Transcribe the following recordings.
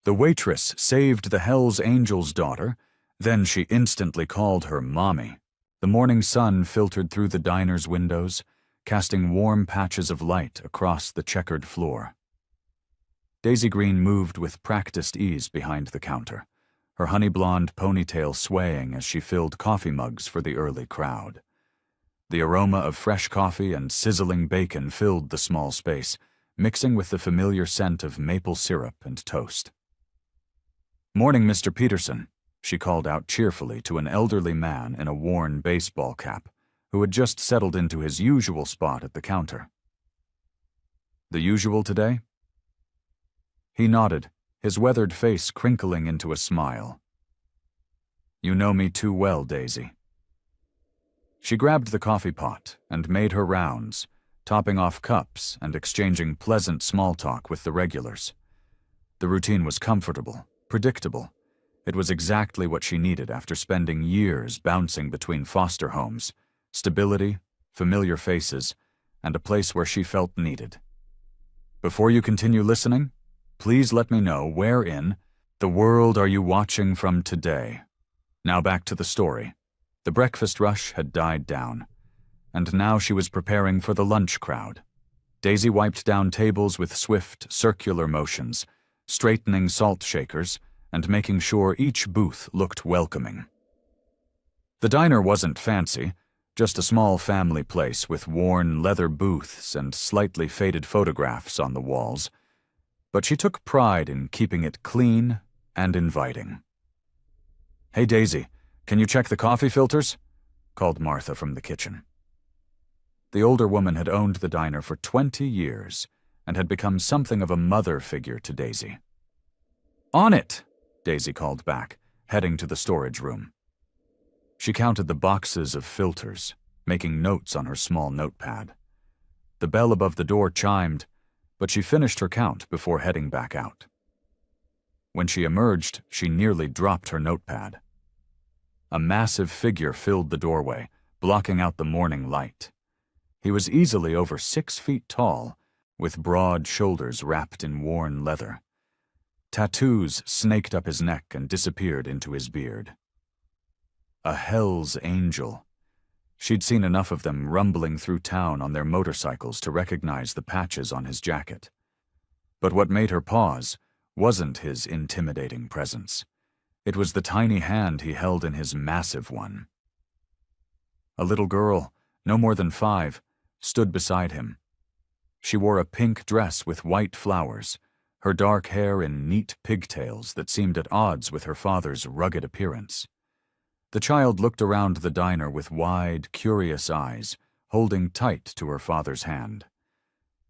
The waitress saved the Hell's Angel's daughter, then she instantly called her mommy. The morning sun filtered through the diner's windows, casting warm patches of light across the checkered floor. Daisy Green moved with practiced ease behind the counter, her honey-blonde ponytail swaying as she filled coffee mugs for the early crowd. The aroma of fresh coffee and sizzling bacon filled the small space, mixing with the familiar scent of maple syrup and toast. "Morning, Mr. Peterson," she called out cheerfully to an elderly man in a worn baseball cap, who had just settled into his usual spot at the counter. "The usual today?" He nodded, his weathered face crinkling into a smile. "You know me too well, Daisy." She grabbed the coffee pot and made her rounds, topping off cups and exchanging pleasant small talk with the regulars. The routine was comfortable, predictable. It was exactly what she needed after spending years bouncing between foster homes, stability, familiar faces, and a place where she felt needed. "Before you continue listening, please let me know where in the world are you watching from today?" Now back to the story. The breakfast rush had died down, and now she was preparing for the lunch crowd. Daisy wiped down tables with swift, circular motions, straightening salt shakers and making sure each booth looked welcoming. The diner wasn't fancy, just a small family place with worn leather booths and slightly faded photographs on the walls, but she took pride in keeping it clean and inviting. "Hey, Daisy, can you check the coffee filters?" called Martha from the kitchen. The older woman had owned the diner for 20 years and had become something of a mother figure to Daisy. "On it!" Daisy called back, heading to the storage room. She counted the boxes of filters, making notes on her small notepad. The bell above the door chimed, but she finished her count before heading back out. When she emerged, she nearly dropped her notepad. A massive figure filled the doorway, blocking out the morning light. He was easily over 6 feet tall, with broad shoulders wrapped in worn leather. Tattoos snaked up his neck and disappeared into his beard. A Hell's Angel. She'd seen enough of them rumbling through town on their motorcycles to recognize the patches on his jacket. But what made her pause wasn't his intimidating presence. It was the tiny hand he held in his massive one. A little girl, no more than 5, stood beside him. She wore a pink dress with white flowers, her dark hair in neat pigtails that seemed at odds with her father's rugged appearance. The child looked around the diner with wide, curious eyes, holding tight to her father's hand.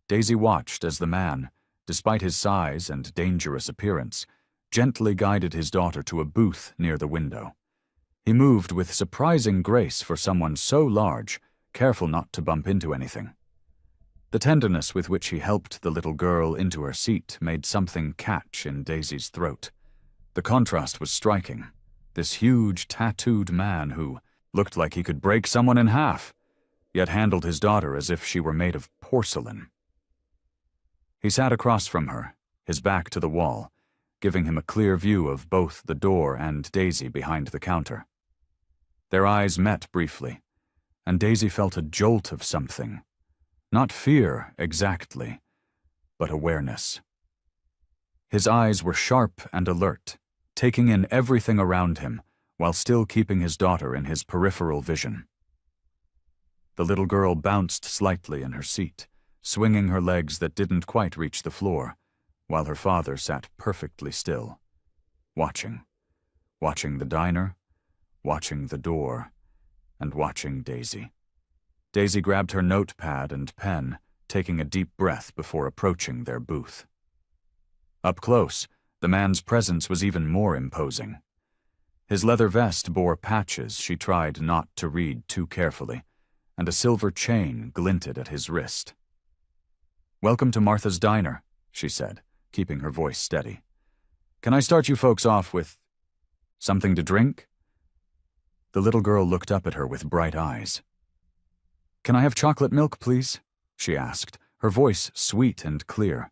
Daisy watched as the man, despite his size and dangerous appearance, gently guided his daughter to a booth near the window. He moved with surprising grace for someone so large, careful not to bump into anything. The tenderness with which he helped the little girl into her seat made something catch in Daisy's throat. The contrast was striking. This huge, tattooed man who looked like he could break someone in half, yet handled his daughter as if she were made of porcelain. He sat across from her, his back to the wall, giving him a clear view of both the door and Daisy behind the counter. Their eyes met briefly, and Daisy felt a jolt of something. Not fear, exactly, but awareness. His eyes were sharp and alert, taking in everything around him while still keeping his daughter in his peripheral vision. The little girl bounced slightly in her seat, swinging her legs that didn't quite reach the floor, while her father sat perfectly still, watching the diner, watching the door, and watching Daisy. Daisy grabbed her notepad and pen, taking a deep breath before approaching their booth. Up close, the man's presence was even more imposing. His leather vest bore patches she tried not to read too carefully, and a silver chain glinted at his wrist. "Welcome to Martha's Diner," she said, keeping her voice steady. "Can I start you folks off with something to drink?" The little girl looked up at her with bright eyes. "Can I have chocolate milk, please?" she asked, her voice sweet and clear.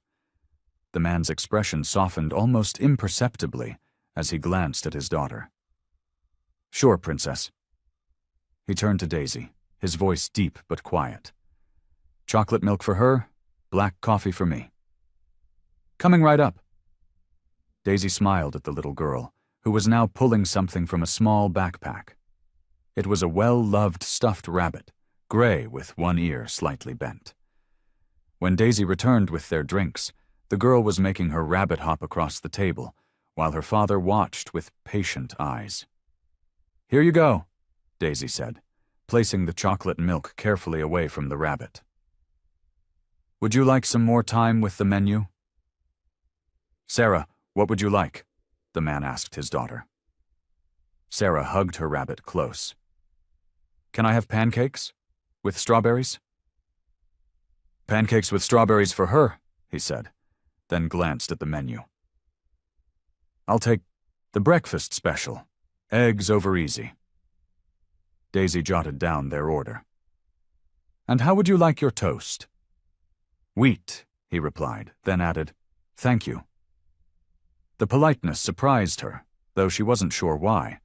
The man's expression softened almost imperceptibly as he glanced at his daughter. "Sure, Princess." He turned to Daisy, his voice deep but quiet. "Chocolate milk for her, black coffee for me." "Coming right up." Daisy smiled at the little girl, who was now pulling something from a small backpack. It was a well-loved stuffed rabbit, gray with one ear slightly bent. When Daisy returned with their drinks, the girl was making her rabbit hop across the table, while her father watched with patient eyes. "Here you go," Daisy said, placing the chocolate milk carefully away from the rabbit. "Would you like some more time with the menu?" "Sarah, what would you like?" the man asked his daughter. Sarah hugged her rabbit close. "Can I have pancakes? With strawberries?" "Pancakes with strawberries for her," he said, then glanced at the menu. "I'll take the breakfast special, eggs over easy." Daisy jotted down their order. "And how would you like your toast?" "Wheat," he replied, then added, "Thank you." The politeness surprised her, though she wasn't sure why.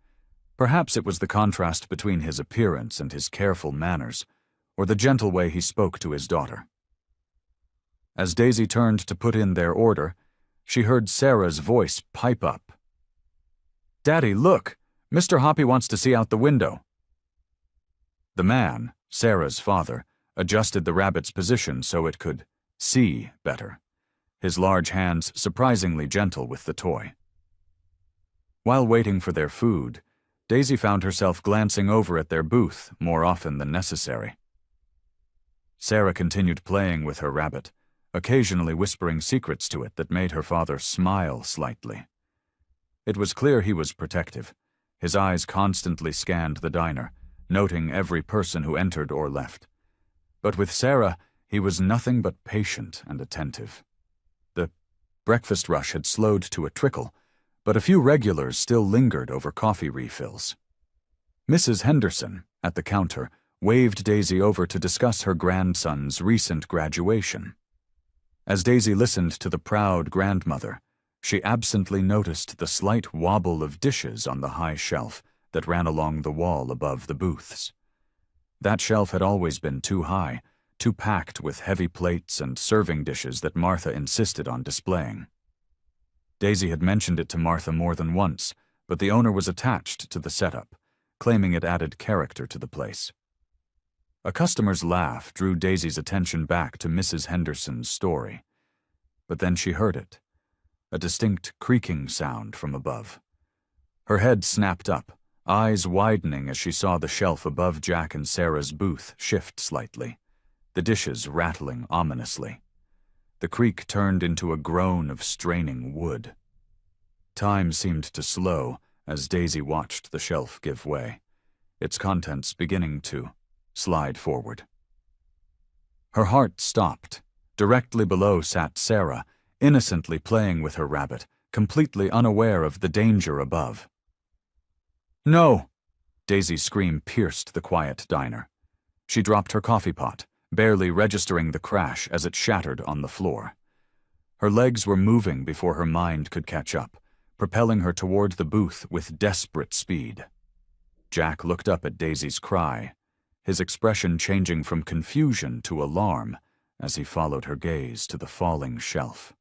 Perhaps it was the contrast between his appearance and his careful manners, or the gentle way he spoke to his daughter. As Daisy turned to put in their order, she heard Sarah's voice pipe up. "Daddy, look! Mr. Hoppy wants to see out the window." The man, Sarah's father, adjusted the rabbit's position so it could see better, his large hands surprisingly gentle with the toy. While waiting for their food, Daisy found herself glancing over at their booth more often than necessary. Sarah continued playing with her rabbit, occasionally whispering secrets to it that made her father smile slightly. It was clear he was protective. His eyes constantly scanned the diner, noting every person who entered or left. But with Sarah, he was nothing but patient and attentive. The breakfast rush had slowed to a trickle, but a few regulars still lingered over coffee refills. Mrs. Henderson, at the counter, waved Daisy over to discuss her grandson's recent graduation. As Daisy listened to the proud grandmother, she absently noticed the slight wobble of dishes on the high shelf that ran along the wall above the booths. That shelf had always been too high, too packed with heavy plates and serving dishes that Martha insisted on displaying. Daisy had mentioned it to Martha more than once, but the owner was attached to the setup, claiming it added character to the place. A customer's laugh drew Daisy's attention back to Mrs. Henderson's story. But then she heard it, a distinct creaking sound from above. Her head snapped up, eyes widening as she saw the shelf above Jack and Sarah's booth shift slightly, the dishes rattling ominously. The creak turned into a groan of straining wood. Time seemed to slow as Daisy watched the shelf give way, its contents beginning to slide forward. Her heart stopped. Directly below sat Sarah, innocently playing with her rabbit, completely unaware of the danger above. "No!" Daisy's scream pierced the quiet diner. She dropped her coffee pot, barely registering the crash as it shattered on the floor. Her legs were moving before her mind could catch up, propelling her toward the booth with desperate speed. Jack looked up at Daisy's cry, his expression changing from confusion to alarm as he followed her gaze to the falling shelf.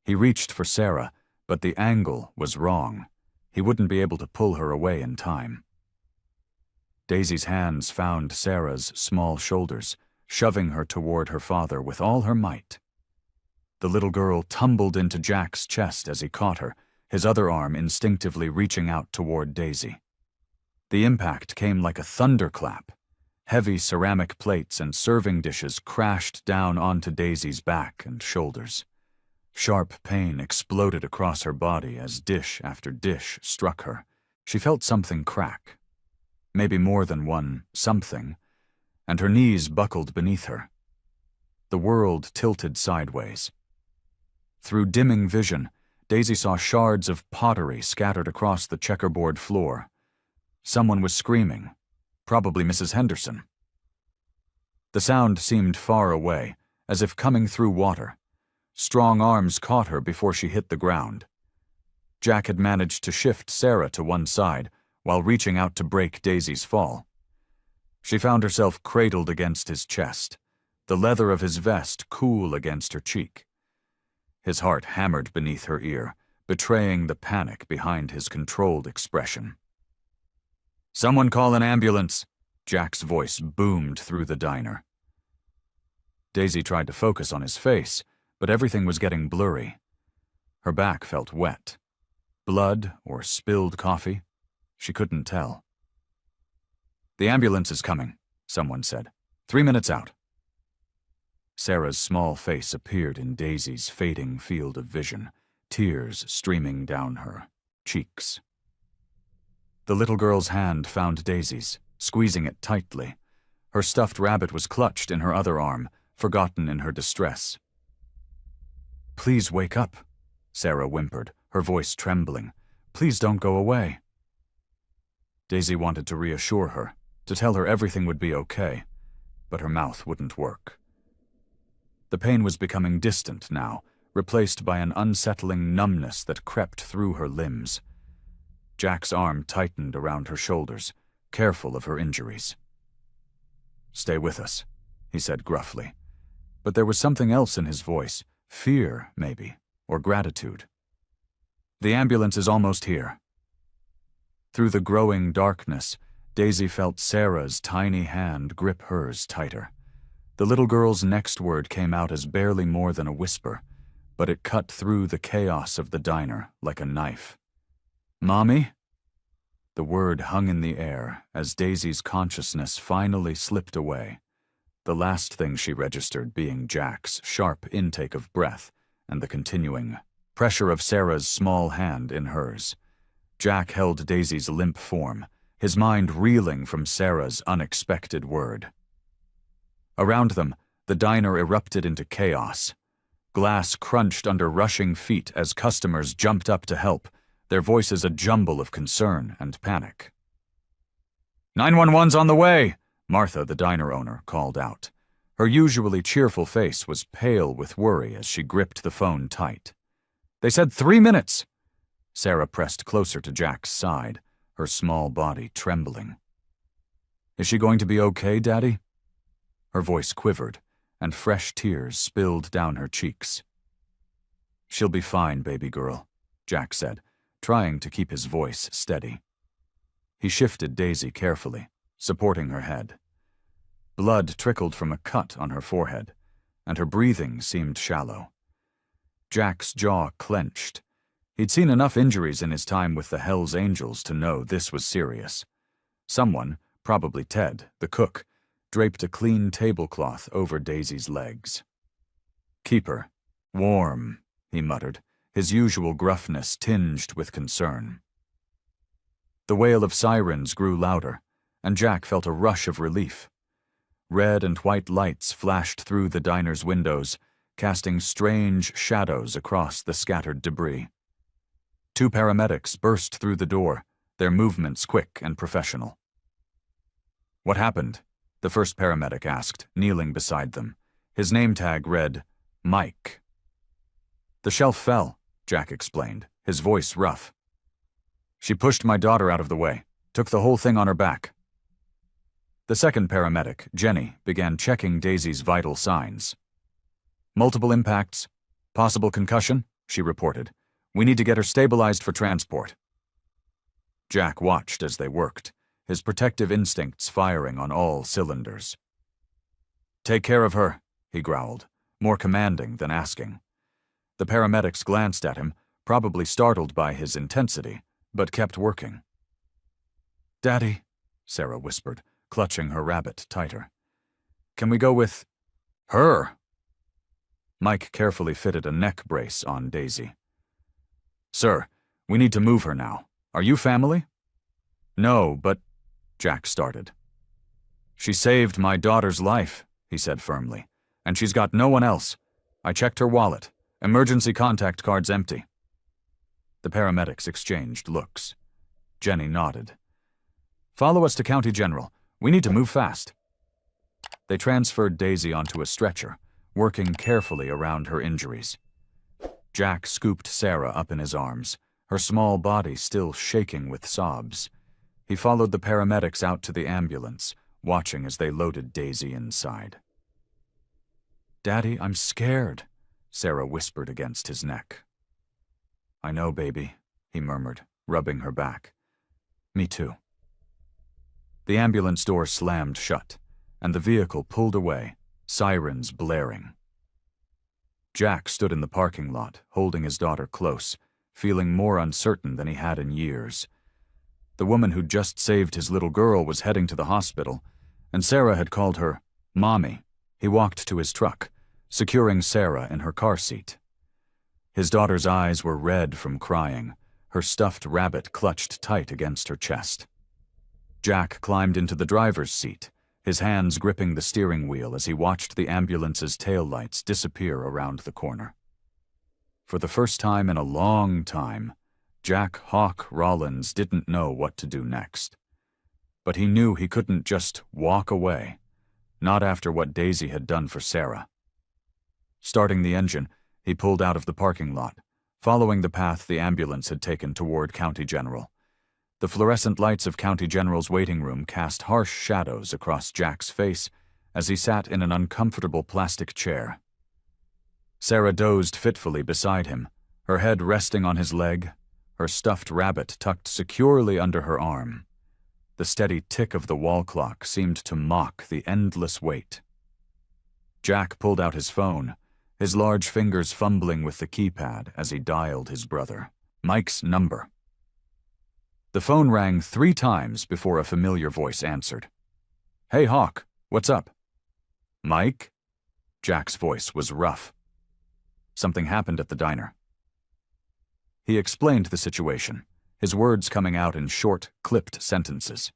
He reached for Sarah, but the angle was wrong. He wouldn't be able to pull her away in time. Daisy's hands found Sarah's small shoulders, shoving her toward her father with all her might. The little girl tumbled into Jack's chest as he caught her, his other arm instinctively reaching out toward Daisy. The impact came like a thunderclap. Heavy ceramic plates and serving dishes crashed down onto Daisy's back and shoulders. Sharp pain exploded across her body as dish after dish struck her. She felt something crack. Maybe more than one something, and her knees buckled beneath her. The world tilted sideways. Through dimming vision, Daisy saw shards of pottery scattered across the checkerboard floor. Someone was screaming, probably Mrs. Henderson. The sound seemed far away, as if coming through water. Strong arms caught her before she hit the ground. Jack had managed to shift Sarah to one side while reaching out to break Daisy's fall. She found herself cradled against his chest, the leather of his vest cool against her cheek. His heart hammered beneath her ear, betraying the panic behind his controlled expression. "Someone call an ambulance!" Jack's voice boomed through the diner. Daisy tried to focus on his face, but everything was getting blurry. Her back felt wet. Blood or spilled coffee? She couldn't tell. "The ambulance is coming," someone said. 3 minutes out." Sarah's small face appeared in Daisy's fading field of vision, tears streaming down her cheeks. The little girl's hand found Daisy's, squeezing it tightly. Her stuffed rabbit was clutched in her other arm, forgotten in her distress. "Please wake up," Sarah whimpered, her voice trembling. "Please don't go away." Daisy wanted to reassure her, to tell her everything would be okay, but her mouth wouldn't work. The pain was becoming distant now, replaced by an unsettling numbness that crept through her limbs. Jack's arm tightened around her shoulders, careful of her injuries. "Stay with us," he said gruffly. But there was something else in his voice, fear, maybe, or gratitude. "The ambulance is almost here." Through the growing darkness, Daisy felt Sarah's tiny hand grip hers tighter. The little girl's next word came out as barely more than a whisper, but it cut through the chaos of the diner like a knife. "Mommy?" The word hung in the air as Daisy's consciousness finally slipped away, the last thing she registered being Jack's sharp intake of breath and the continuing pressure of Sarah's small hand in hers. Jack held Daisy's limp form, his mind reeling from Sarah's unexpected word. Around them, the diner erupted into chaos. Glass crunched under rushing feet as customers jumped up to help, their voices a jumble of concern and panic. "911's on the way!" Martha, the diner owner, called out. Her usually cheerful face was pale with worry as she gripped the phone tight. "They said 3 minutes!" Sarah pressed closer to Jack's side, her small body trembling. "Is she going to be okay, Daddy?" Her voice quivered, and fresh tears spilled down her cheeks. "She'll be fine, baby girl," Jack said, trying to keep his voice steady. He shifted Daisy carefully, supporting her head. Blood trickled from a cut on her forehead, and her breathing seemed shallow. Jack's jaw clenched. He'd seen enough injuries in his time with the Hells Angels to know this was serious. Someone, probably Ted, the cook, draped a clean tablecloth over Daisy's legs. "Keep her warm," he muttered, his usual gruffness tinged with concern. The wail of sirens grew louder, and Jack felt a rush of relief. Red and white lights flashed through the diner's windows, casting strange shadows across the scattered debris. 2 paramedics burst through the door, their movements quick and professional. "What happened?" the first paramedic asked, kneeling beside them. His name tag read, Mike. "The shelf fell," Jack explained, his voice rough. "She pushed my daughter out of the way, took the whole thing on her back." The second paramedic, Jenny, began checking Daisy's vital signs. "Multiple impacts, possible concussion," she reported. "We need to get her stabilized for transport." Jack watched as they worked, his protective instincts firing on all cylinders. "Take care of her," he growled, more commanding than asking. The paramedics glanced at him, probably startled by his intensity, but kept working. "Daddy," Sarah whispered, clutching her rabbit tighter. "Can we go with her?" Mike carefully fitted a neck brace on Daisy. "Sir, we need to move her now. Are you family?" "No, but—" Jack started. "She saved my daughter's life," he said firmly, "and she's got no one else. I checked her wallet. Emergency contact card's empty." The paramedics exchanged looks. Jenny nodded. "Follow us to County General. We need to move fast." They transferred Daisy onto a stretcher, working carefully around her injuries. Jack scooped Sarah up in his arms, her small body still shaking with sobs. He followed the paramedics out to the ambulance, watching as they loaded Daisy inside. "Daddy, I'm scared," Sarah whispered against his neck. "I know, baby," he murmured, rubbing her back. "Me too." The ambulance door slammed shut, and the vehicle pulled away, sirens blaring. Jack stood in the parking lot, holding his daughter close, feeling more uncertain than he had in years. The woman who'd just saved his little girl was heading to the hospital, and Sarah had called her Mommy. He walked to his truck, securing Sarah in her car seat. His daughter's eyes were red from crying, her stuffed rabbit clutched tight against her chest. Jack climbed into the driver's seat, his hands gripping the steering wheel as he watched the ambulance's taillights disappear around the corner. For the first time in a long time, Jack Hawk Rollins didn't know what to do next. But he knew he couldn't just walk away, not after what Daisy had done for Sarah. Starting the engine, he pulled out of the parking lot, following the path the ambulance had taken toward County General. The fluorescent lights of County General's waiting room cast harsh shadows across Jack's face as he sat in an uncomfortable plastic chair. Sarah dozed fitfully beside him, her head resting on his leg, her stuffed rabbit tucked securely under her arm. The steady tick of the wall clock seemed to mock the endless wait. Jack pulled out his phone, his large fingers fumbling with the keypad as he dialed his brother, Mike's number. The phone rang 3 times before a familiar voice answered. "Hey, Hawk, what's up?" "Mike?" Jack's voice was rough. "Something happened at the diner." He explained the situation, his words coming out in short, clipped sentences.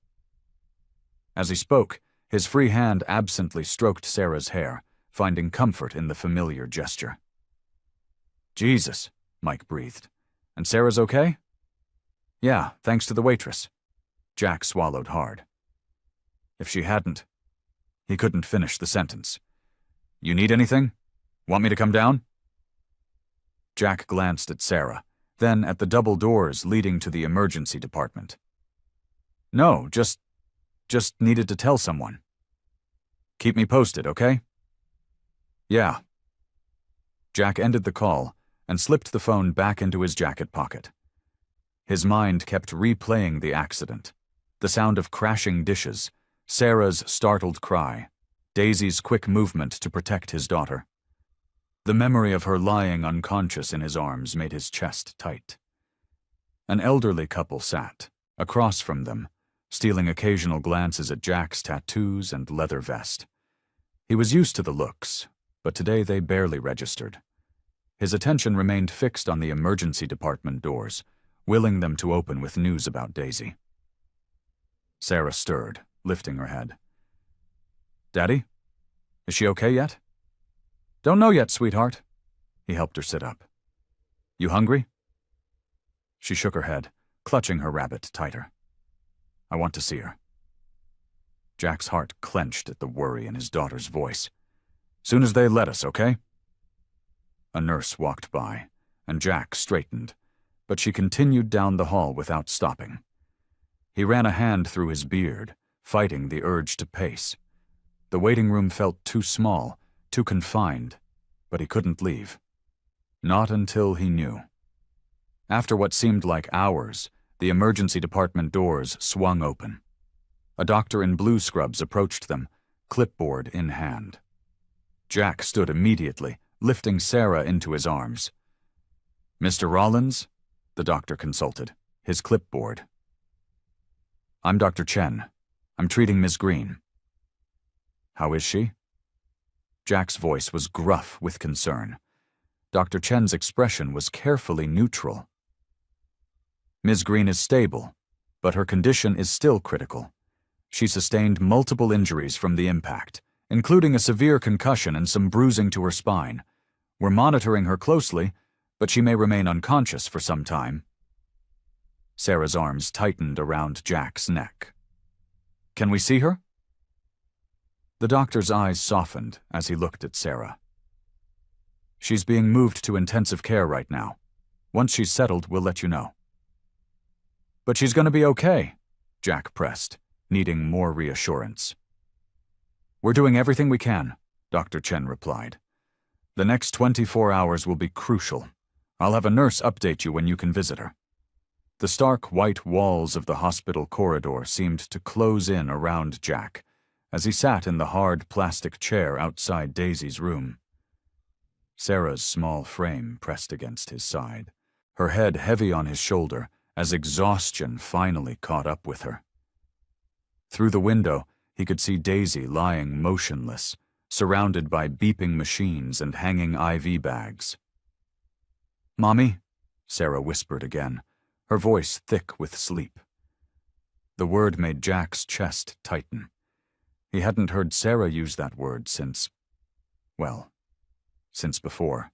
As he spoke, his free hand absently stroked Sarah's hair, finding comfort in the familiar gesture. "Jesus," Mike breathed. "And Sarah's okay?" "Yeah, thanks to the waitress." Jack swallowed hard. If she hadn't... He couldn't finish the sentence. "You need anything? Want me to come down?" Jack glanced at Sarah, then at the double doors leading to the emergency department. "No, just needed to tell someone." "Keep me posted, okay?" "Yeah." Jack ended the call and slipped the phone back into his jacket pocket. His mind kept replaying the accident, the sound of crashing dishes, Sarah's startled cry, Daisy's quick movement to protect his daughter. The memory of her lying unconscious in his arms made his chest tight. An elderly couple sat, across from them, stealing occasional glances at Jack's tattoos and leather vest. He was used to the looks, but today they barely registered. His attention remained fixed on the emergency department doors, willing them to open with news about Daisy. Sarah stirred, lifting her head. "Daddy? Is she okay yet?" "Don't know yet, sweetheart." He helped her sit up. "You hungry?" She shook her head, clutching her rabbit tighter. "I want to see her." Jack's heart clenched at the worry in his daughter's voice. "Soon as they let us, okay?" A nurse walked by, and Jack straightened, but she continued down the hall without stopping. He ran a hand through his beard, fighting the urge to pace. The waiting room felt too small, too confined, but he couldn't leave. Not until he knew. After what seemed like hours, the emergency department doors swung open. A doctor in blue scrubs approached them, clipboard in hand. Jack stood immediately, lifting Sarah into his arms. "Mr. Rollins?" The doctor consulted, his clipboard. "I'm Dr. Chen. I'm treating Ms. Green." "How is she?" Jack's voice was gruff with concern. Dr. Chen's expression was carefully neutral. "Ms. Green is stable, but her condition is still critical. She sustained multiple injuries from the impact, including a severe concussion and some bruising to her spine. We're monitoring her closely, but she may remain unconscious for some time." Sarah's arms tightened around Jack's neck. "Can we see her?" The doctor's eyes softened as he looked at Sarah. She's being moved to intensive care right now. Once she's settled, we'll let you know." "But she's going to be okay," Jack pressed, needing more reassurance. "We're doing everything we can," Dr. Chen replied. "The next 24 hours will be crucial. I'll have a nurse update you when you can visit her." The stark white walls of the hospital corridor seemed to close in around Jack as he sat in the hard plastic chair outside Daisy's room. Sarah's small frame pressed against his side, her head heavy on his shoulder as exhaustion finally caught up with her. Through the window, he could see Daisy lying motionless, surrounded by beeping machines and hanging IV bags. "Mommy?" Sarah whispered again, her voice thick with sleep. The word made Jack's chest tighten. He hadn't heard Sarah use that word since before.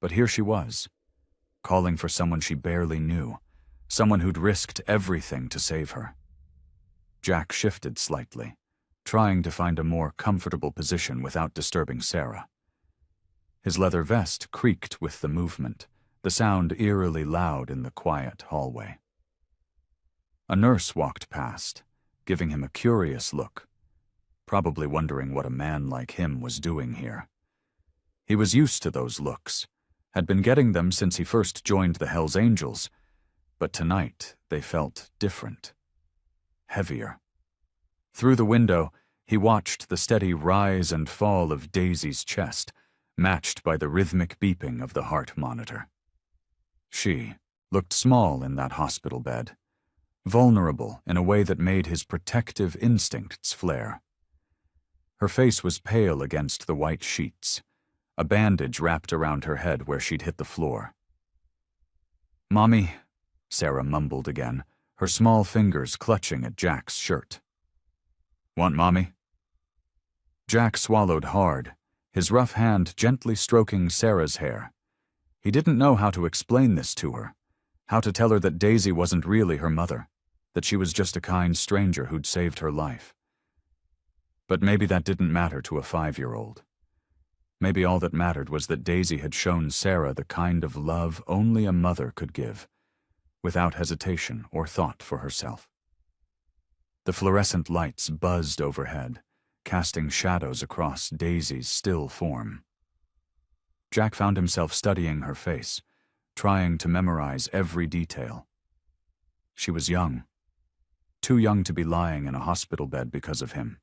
But here she was, calling for someone she barely knew, someone who'd risked everything to save her. Jack shifted slightly, trying to find a more comfortable position without disturbing Sarah. His leather vest creaked with the movement, the sound eerily loud in the quiet hallway. A nurse walked past, giving him a curious look, probably wondering what a man like him was doing here. He was used to those looks, had been getting them since he first joined the Hells Angels, but tonight they felt different, heavier. Through the window, he watched the steady rise and fall of Daisy's chest, matched by the rhythmic beeping of the heart monitor. She looked small in that hospital bed, vulnerable in a way that made his protective instincts flare. Her face was pale against the white sheets, a bandage wrapped around her head where she'd hit the floor. "Mommy," Sarah mumbled again, her small fingers clutching at Jack's shirt. "Want Mommy?" Jack swallowed hard, his rough hand gently stroking Sarah's hair. He didn't know how to explain this to her, how to tell her that Daisy wasn't really her mother, that she was just a kind stranger who'd saved her life. But maybe that didn't matter to a 5-year-old. Maybe all that mattered was that Daisy had shown Sarah the kind of love only a mother could give, without hesitation or thought for herself. The fluorescent lights buzzed overhead, casting shadows across Daisy's still form. Jack found himself studying her face, trying to memorize every detail. She was young, too young to be lying in a hospital bed because of him,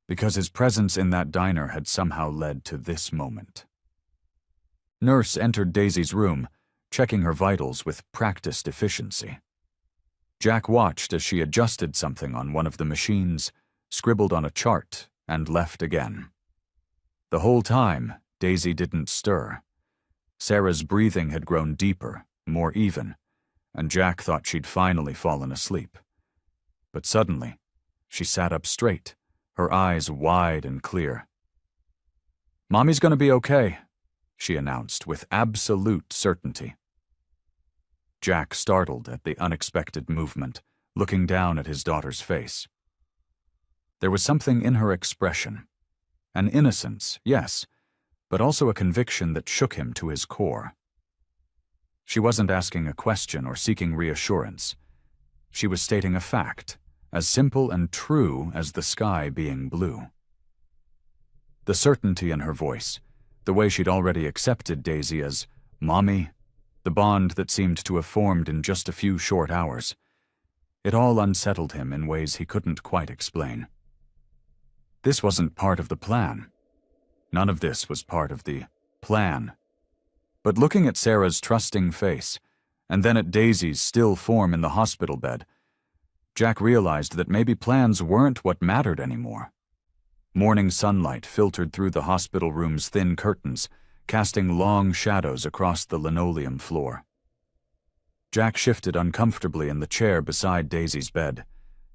because his presence in that diner had somehow led to this moment. Nurse entered Daisy's room, checking her vitals with practiced efficiency. Jack watched as she adjusted something on one of the machines, scribbled on a chart, and left again. The whole time, Daisy didn't stir. Sarah's breathing had grown deeper, more even, and Jack thought she'd finally fallen asleep. But suddenly, she sat up straight, her eyes wide and clear. "Mommy's gonna be okay," she announced with absolute certainty. Jack startled at the unexpected movement, looking down at his daughter's face. There was something in her expression, an innocence, yes, but also a conviction that shook him to his core. She wasn't asking a question or seeking reassurance. She was stating a fact, as simple and true as the sky being blue. The certainty in her voice, the way she'd already accepted Daisy as Mommy, the bond that seemed to have formed in just a few short hours, it all unsettled him in ways he couldn't quite explain. This wasn't part of the plan. None of this was part of the plan. But looking at Sarah's trusting face, and then at Daisy's still form in the hospital bed, Jack realized that maybe plans weren't what mattered anymore. Morning sunlight filtered through the hospital room's thin curtains, casting long shadows across the linoleum floor. Jack shifted uncomfortably in the chair beside Daisy's bed,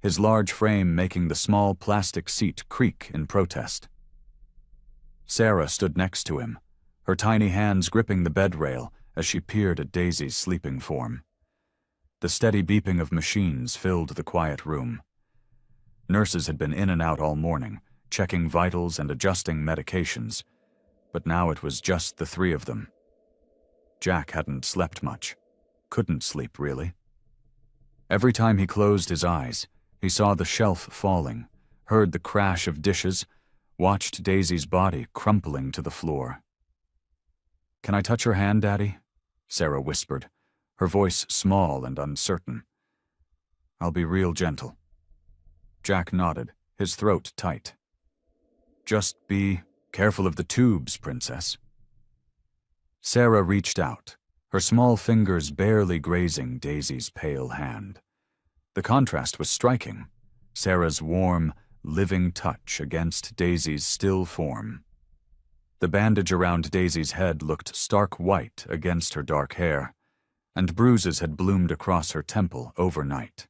his large frame making the small plastic seat creak in protest. Sarah stood next to him, her tiny hands gripping the bed rail as she peered at Daisy's sleeping form. The steady beeping of machines filled the quiet room. Nurses had been in and out all morning, checking vitals and adjusting medications, but now it was just the three of them. Jack hadn't slept much. Couldn't sleep, really. Every time he closed his eyes, he saw the shelf falling, heard the crash of dishes, watched Daisy's body crumpling to the floor. "Can I touch her hand, Daddy?" Sarah whispered, her voice small and uncertain. "I'll be real gentle." Jack nodded, his throat tight. "Just be careful of the tubes, Princess." Sarah reached out, her small fingers barely grazing Daisy's pale hand. The contrast was striking, Sarah's warm, living touch against Daisy's still form. The bandage around Daisy's head looked stark white against her dark hair, and bruises had bloomed across her temple overnight.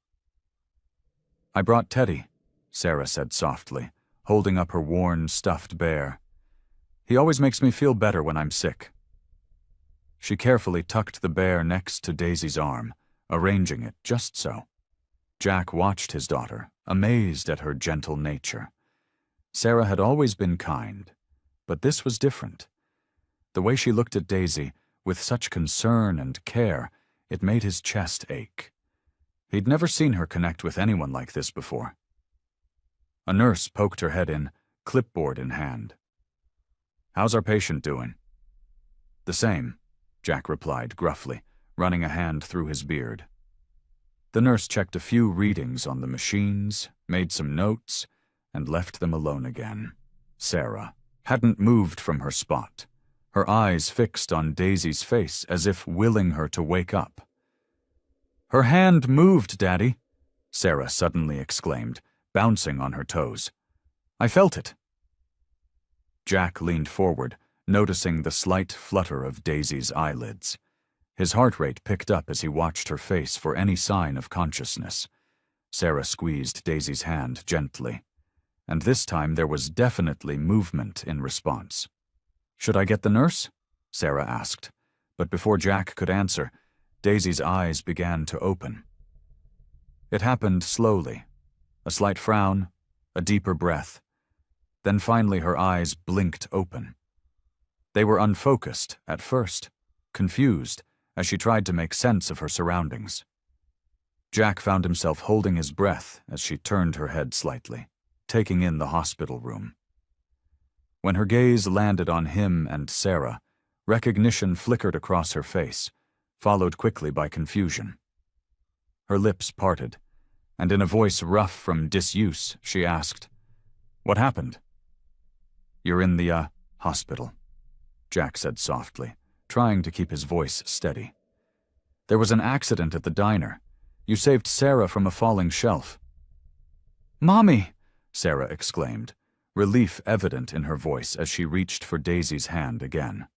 "I brought Teddy," Sarah said softly, holding up her worn, stuffed bear. "He always makes me feel better when I'm sick." She carefully tucked the bear next to Daisy's arm, arranging it just so. Jack watched his daughter, amazed at her gentle nature. Sarah had always been kind, but this was different. The way she looked at Daisy, with such concern and care, it made his chest ache. He'd never seen her connect with anyone like this before. A nurse poked her head in, clipboard in hand. "How's our patient doing?" "The same," Jack replied gruffly, running a hand through his beard. The nurse checked a few readings on the machines, made some notes, and left them alone again. Sarah hadn't moved from her spot, her eyes fixed on Daisy's face as if willing her to wake up. "Her hand moved, Daddy," Sarah suddenly exclaimed, bouncing on her toes. "I felt it." Jack leaned forward, noticing the slight flutter of Daisy's eyelids. His heart rate picked up as he watched her face for any sign of consciousness. Sarah squeezed Daisy's hand gently, and this time there was definitely movement in response. "Should I get the nurse?" Sarah asked, but before Jack could answer, Daisy's eyes began to open. It happened slowly, a slight frown, a deeper breath. Then finally her eyes blinked open. They were unfocused at first, confused, as she tried to make sense of her surroundings. Jack found himself holding his breath as she turned her head slightly, taking in the hospital room. When her gaze landed on him and Sarah, recognition flickered across her face, followed quickly by confusion. Her lips parted, and in a voice rough from disuse, she asked, "What happened?" "You're in the, hospital," Jack said softly, trying to keep his voice steady. "There was an accident at the diner. You saved Sarah from a falling shelf." "Mommy!" Sarah exclaimed, relief evident in her voice as she reached for Daisy's hand again.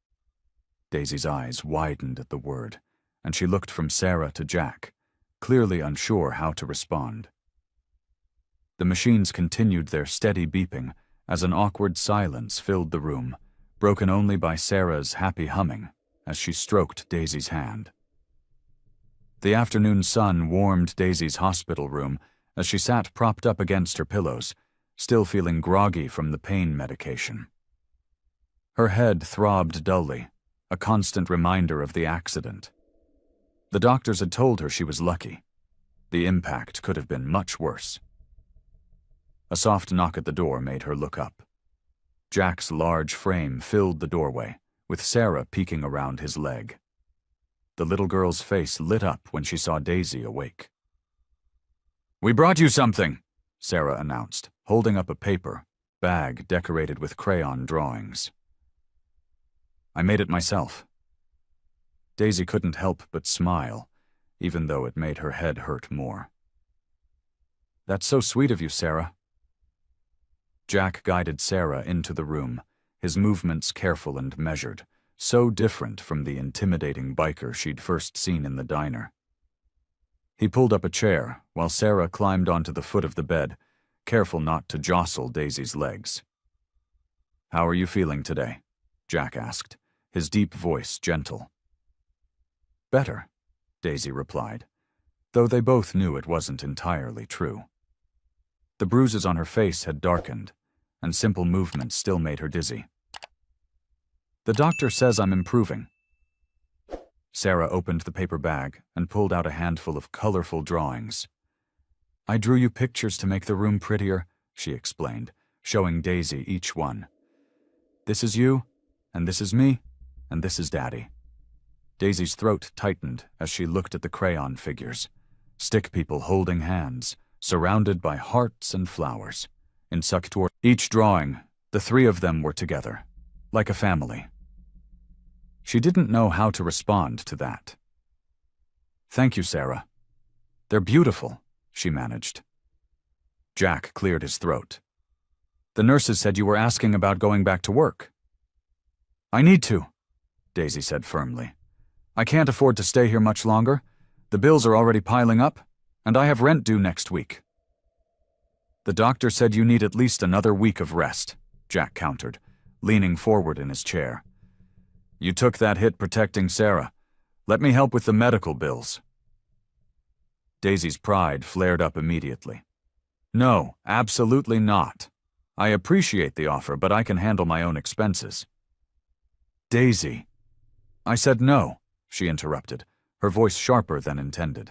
Daisy's eyes widened at the word, and she looked from Sarah to Jack, clearly unsure how to respond. The machines continued their steady beeping as an awkward silence filled the room, broken only by Sarah's happy humming as she stroked Daisy's hand. The afternoon sun warmed Daisy's hospital room as she sat propped up against her pillows, still feeling groggy from the pain medication. Her head throbbed dully, a constant reminder of the accident. The doctors had told her she was lucky. The impact could have been much worse. A soft knock at the door made her look up. Jack's large frame filled the doorway, with Sarah peeking around his leg. The little girl's face lit up when she saw Daisy awake. "We brought you something," Sarah announced, holding up a paper bag decorated with crayon drawings. "I made it myself." Daisy couldn't help but smile, even though it made her head hurt more. "That's so sweet of you, Sarah." Jack guided Sarah into the room, his movements careful and measured, so different from the intimidating biker she'd first seen in the diner. He pulled up a chair while Sarah climbed onto the foot of the bed, careful not to jostle Daisy's legs. "How are you feeling today?" Jack asked, his deep voice gentle. "Better," Daisy replied, though they both knew it wasn't entirely true. The bruises on her face had darkened, and simple movements still made her dizzy. The doctor says I'm improving. Sarah opened the paper bag and pulled out a handful of colorful drawings. I drew you pictures to make the room prettier, she explained, showing Daisy each one. This is you, and this is me, and this is Daddy. Daisy's throat tightened as she looked at the crayon figures, stick people holding hands, surrounded by hearts and flowers. In each drawing, the three of them were together, like a family. She didn't know how to respond to that. Thank you, Sarah. They're beautiful, she managed. Jack cleared his throat. The nurses said you were asking about going back to work. I need to, Daisy said firmly. I can't afford to stay here much longer. The bills are already piling up, and I have rent due next week. The doctor said you need at least another week of rest, Jack countered, leaning forward in his chair. You took that hit protecting Sarah. Let me help with the medical bills. Daisy's pride flared up immediately. No, absolutely not. I appreciate the offer, but I can handle my own expenses. Daisy. I said no, she interrupted, her voice sharper than intended.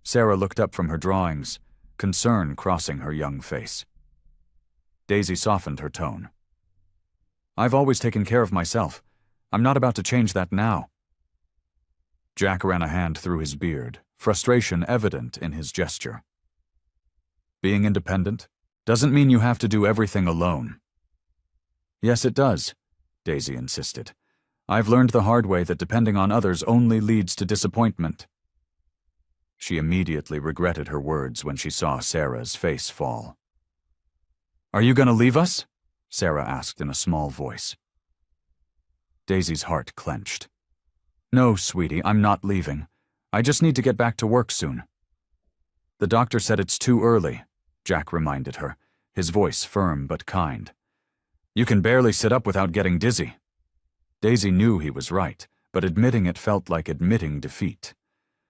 Sarah looked up from her drawings, concern crossing her young face. Daisy softened her tone. I've always taken care of myself. I'm not about to change that now. Jack ran a hand through his beard, frustration evident in his gesture. Being independent doesn't mean you have to do everything alone. Yes, it does, Daisy insisted. I've learned the hard way that depending on others only leads to disappointment. She immediately regretted her words when she saw Sarah's face fall. Are you going to leave us? Sarah asked in a small voice. Daisy's heart clenched. No, sweetie, I'm not leaving. I just need to get back to work soon. The doctor said it's too early, Jack reminded her, his voice firm but kind. You can barely sit up without getting dizzy. Daisy knew he was right, but admitting it felt like admitting defeat.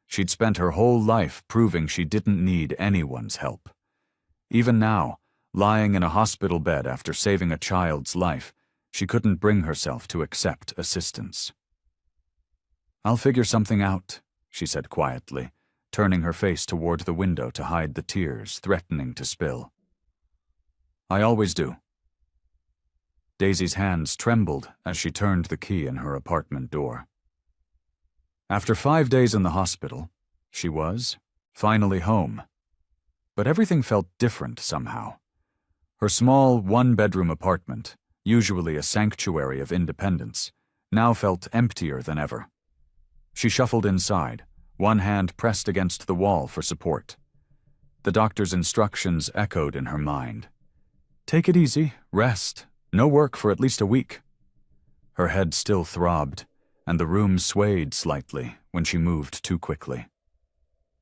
She'd spent her whole life proving she didn't need anyone's help. Even now, lying in a hospital bed after saving a child's life, she couldn't bring herself to accept assistance. I'll figure something out, she said quietly, turning her face toward the window to hide the tears threatening to spill. I always do. Daisy's hands trembled as she turned the key in her apartment door. After 5 days in the hospital, she was finally home. But everything felt different somehow. Her small one-bedroom apartment, usually a sanctuary of independence, now felt emptier than ever. She shuffled inside, one hand pressed against the wall for support. The doctor's instructions echoed in her mind. Take it easy, rest, no work for at least a week. Her head still throbbed, and the room swayed slightly when she moved too quickly.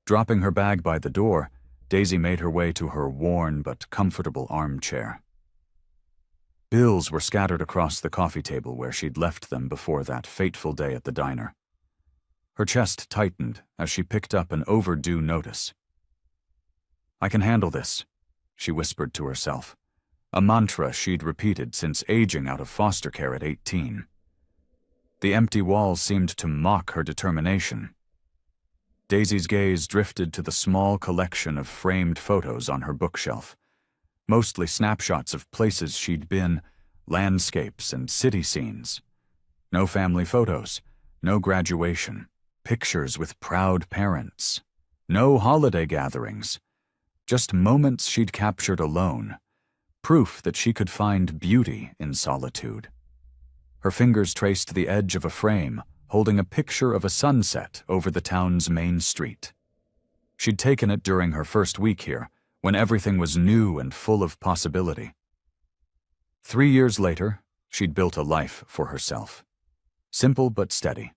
Dropping her bag by the door, Daisy made her way to her worn but comfortable armchair. Bills were scattered across the coffee table where she'd left them before that fateful day at the diner. Her chest tightened as she picked up an overdue notice. I can handle this, she whispered to herself, a mantra she'd repeated since aging out of foster care at 18. The empty walls seemed to mock her determination. Daisy's gaze drifted to the small collection of framed photos on her bookshelf, mostly snapshots of places she'd been, landscapes and city scenes. No family photos, no graduation, pictures with proud parents, no holiday gatherings, just moments she'd captured alone, proof that she could find beauty in solitude. Her fingers traced the edge of a frame, holding a picture of a sunset over the town's main street. She'd taken it during her first week here, when everything was new and full of possibility. 3 years later, she'd built a life for herself. Simple but steady.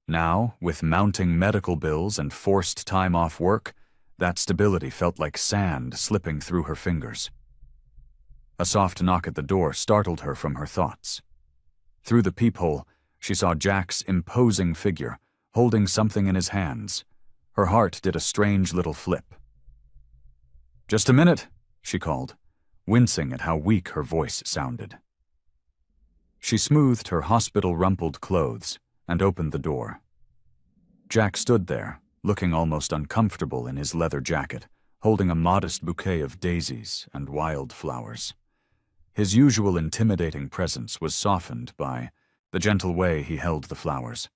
Now, with mounting medical bills and forced time off work, that stability felt like sand slipping through her fingers. A soft knock at the door startled her from her thoughts. Through the peephole, she saw Jack's imposing figure, holding something in his hands. Her heart did a strange little flip. Just a minute, she called, wincing at how weak her voice sounded. She smoothed her hospital-rumpled clothes and opened the door. Jack stood there, looking almost uncomfortable in his leather jacket, holding a modest bouquet of daisies and wildflowers. His usual intimidating presence was softened by the gentle way he held the flowers.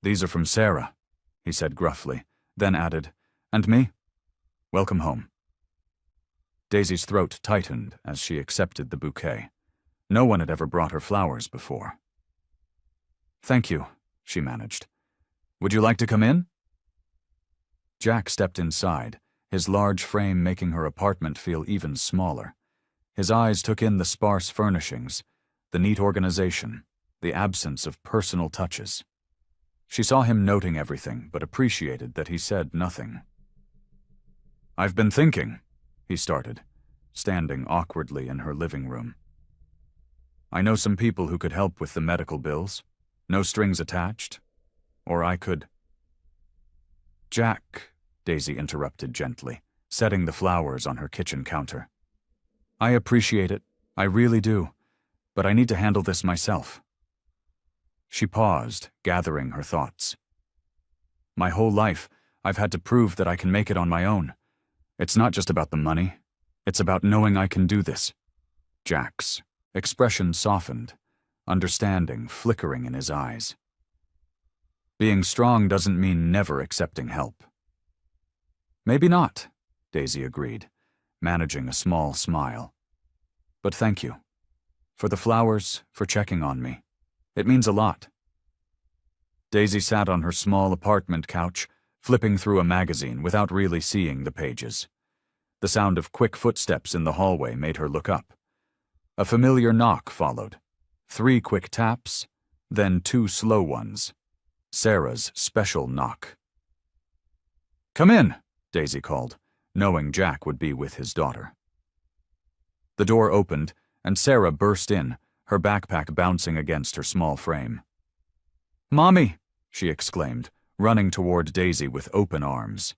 "These are from Sarah," he said gruffly, then added, "And me? Welcome home." Daisy's throat tightened as she accepted the bouquet. No one had ever brought her flowers before. "Thank you," she managed. "Would you like to come in?" Jack stepped inside, his large frame making her apartment feel even smaller. His eyes took in the sparse furnishings, the neat organization, the absence of personal touches. She saw him noting everything, but appreciated that he said nothing. "I've been thinking," he started, standing awkwardly in her living room. "I know some people who could help with the medical bills. No strings attached. Or I could—" "Jack," Daisy interrupted gently, setting the flowers on her kitchen counter. "I appreciate it, I really do, but I need to handle this myself." She paused, gathering her thoughts. "My whole life, I've had to prove that I can make it on my own. It's not just about the money, it's about knowing I can do this." Jack's expression softened, understanding flickering in his eyes. "Being strong doesn't mean never accepting help." "Maybe not," Daisy agreed, managing a small smile. "But thank you. For the flowers, for checking on me. It means a lot." Daisy sat on her small apartment couch, flipping through a magazine without really seeing the pages. The sound of quick footsteps in the hallway made her look up. A familiar knock followed. 3 quick taps, then 2 slow ones. Sarah's special knock. "Come in," Daisy called, knowing Jack would be with his daughter. The door opened, and Sarah burst in, her backpack bouncing against her small frame. "Mommy!" she exclaimed, running toward Daisy with open arms.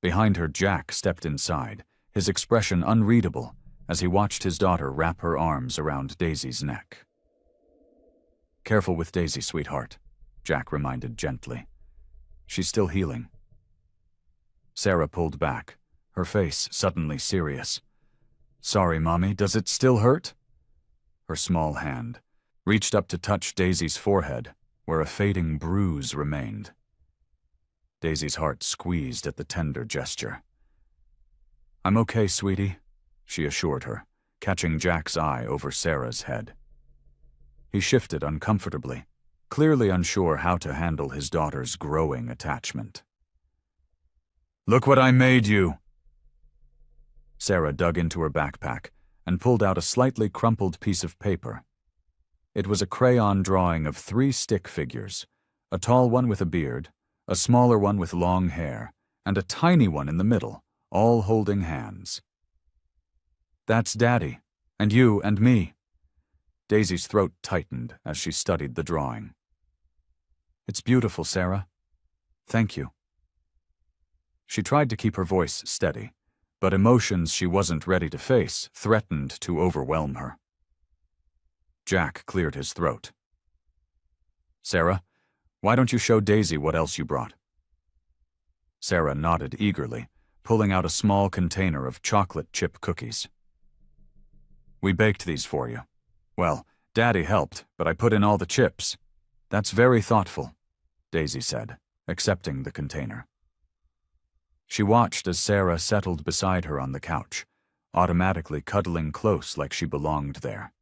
Behind her, Jack stepped inside, his expression unreadable as he watched his daughter wrap her arms around Daisy's neck. "Careful with Daisy, sweetheart," Jack reminded gently. "She's still healing." Sarah pulled back, her face suddenly serious. "Sorry, Mommy, does it still hurt?" Her small hand reached up to touch Daisy's forehead, where a fading bruise remained. Daisy's heart squeezed at the tender gesture. "I'm okay, sweetie," she assured her, catching Jack's eye over Sarah's head. He shifted uncomfortably, clearly unsure how to handle his daughter's growing attachment. "Look what I made you!" Sarah dug into her backpack and pulled out a slightly crumpled piece of paper. It was a crayon drawing of 3 stick figures, a tall one with a beard, a smaller one with long hair, and a tiny one in the middle, all holding hands. "That's Daddy, and you and me." Daisy's throat tightened as she studied the drawing. "It's beautiful, Sarah. Thank you." She tried to keep her voice steady, but emotions she wasn't ready to face threatened to overwhelm her. Jack cleared his throat. "Sarah, why don't you show Daisy what else you brought?" Sarah nodded eagerly, pulling out a small container of chocolate chip cookies. "We baked these for you. Well, Daddy helped, but I put in all the chips. That's very thoughtful," Daisy said, accepting the container. She watched as Sarah settled beside her on the couch, automatically cuddling close like she belonged there.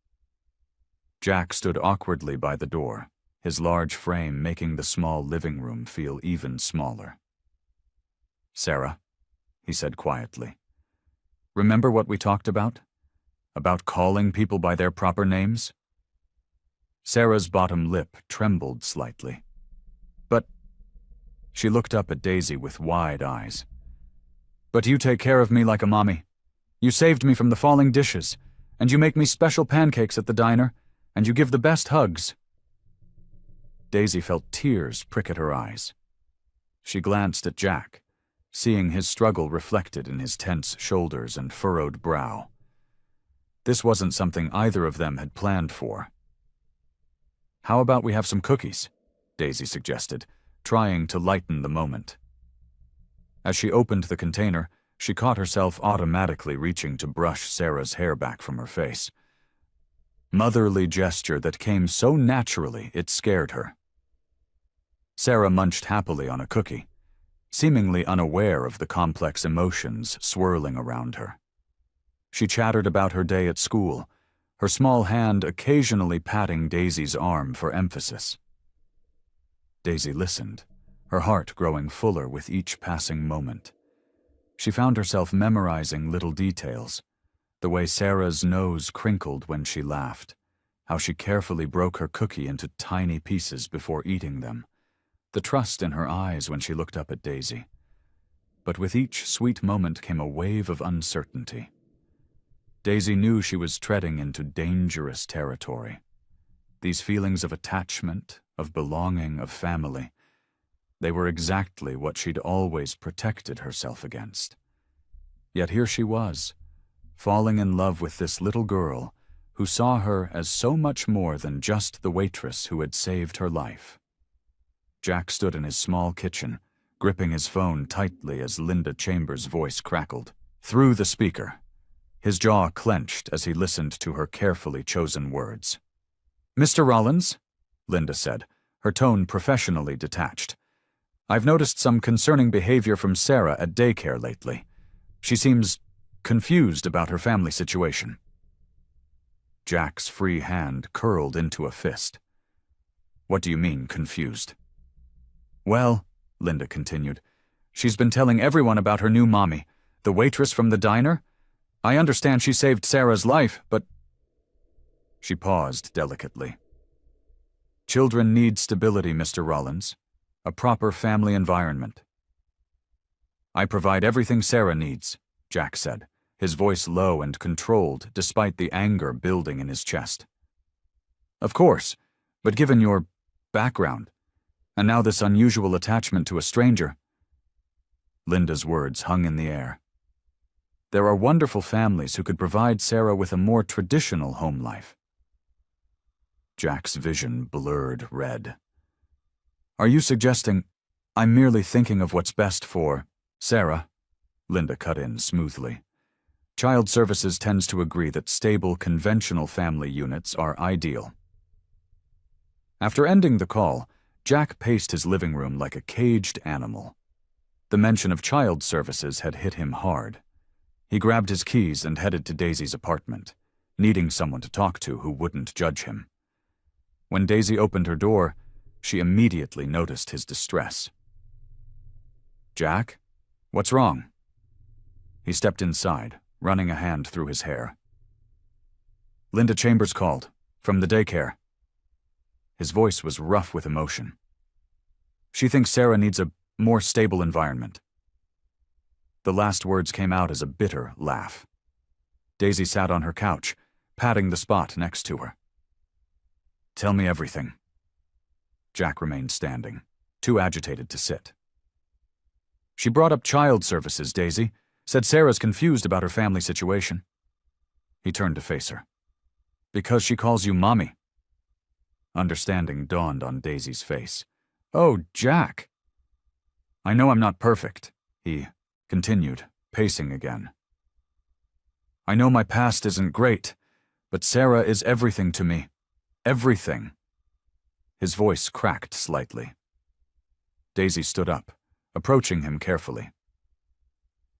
Jack stood awkwardly by the door, his large frame making the small living room feel even smaller. "Sarah," he said quietly, "remember what we talked about? About calling people by their proper names?" Sarah's bottom lip trembled slightly. "But—" She looked up at Daisy with wide eyes. "But you take care of me like a mommy. You saved me from the falling dishes, and you make me special pancakes at the diner, and you give the best hugs." Daisy felt tears prick at her eyes. She glanced at Jack, seeing his struggle reflected in his tense shoulders and furrowed brow. This wasn't something either of them had planned for, How about we have some cookies? Daisy suggested, trying to lighten the moment. As she opened the container, she caught herself automatically reaching to brush Sarah's hair back from her face. Motherly gesture that came so naturally it scared her. Sarah munched happily on a cookie, seemingly unaware of the complex emotions swirling around her. She chattered about her day at school, her small hand occasionally patting Daisy's arm for emphasis. Daisy listened, her heart growing fuller with each passing moment. She found herself memorizing little details, the way Sarah's nose crinkled when she laughed, how she carefully broke her cookie into tiny pieces before eating them, the trust in her eyes when she looked up at Daisy. But with each sweet moment came a wave of uncertainty. Daisy knew she was treading into dangerous territory. These feelings of attachment, of belonging, of family, they were exactly what she'd always protected herself against. Yet here she was, falling in love with this little girl who saw her as so much more than just the waitress who had saved her life. Jack stood in his small kitchen, gripping his phone tightly as Linda Chambers' voice crackled through the speaker. His jaw clenched as he listened to her carefully chosen words. "Mr. Rollins," Linda said, her tone professionally detached. "I've noticed some concerning behavior from Sarah at daycare lately. She seems confused about her family situation." Jack's free hand curled into a fist. "What do you mean, confused?" "Well," Linda continued, "she's been telling everyone about her new mommy, the waitress from the diner. I understand she saved Sarah's life, but—" She paused delicately. "Children need stability, Mr. Rollins, a proper family environment." "I provide everything Sarah needs," Jack said, his voice low and controlled despite the anger building in his chest. "Of course, but given your background, and now this unusual attachment to a stranger—" Linda's words hung in the air. "There are wonderful families who could provide Sarah with a more traditional home life." Jack's vision blurred red. "Are you suggesting I'm merely thinking of what's best for Sarah?" Linda cut in smoothly. "Child Services tends to agree that stable, conventional family units are ideal." After ending the call, Jack paced his living room like a caged animal. The mention of Child Services had hit him hard. He grabbed his keys and headed to Daisy's apartment, needing someone to talk to who wouldn't judge him. When Daisy opened her door, she immediately noticed his distress. "Jack, what's wrong?" He stepped inside, running a hand through his hair. "Linda Chambers called, from the daycare." His voice was rough with emotion. "She thinks Sarah needs a more stable environment." The last words came out as a bitter laugh. Daisy sat on her couch, patting the spot next to her. "Tell me everything." Jack remained standing, too agitated to sit. "She brought up Child Services, Daisy. Said Sarah's confused about her family situation." He turned to face her. "Because she calls you Mommy." Understanding dawned on Daisy's face. "Oh, Jack." "I know I'm not perfect," he continued, pacing again. "I know my past isn't great, but Sarah is everything to me. Everything." His voice cracked slightly. Daisy stood up, approaching him carefully.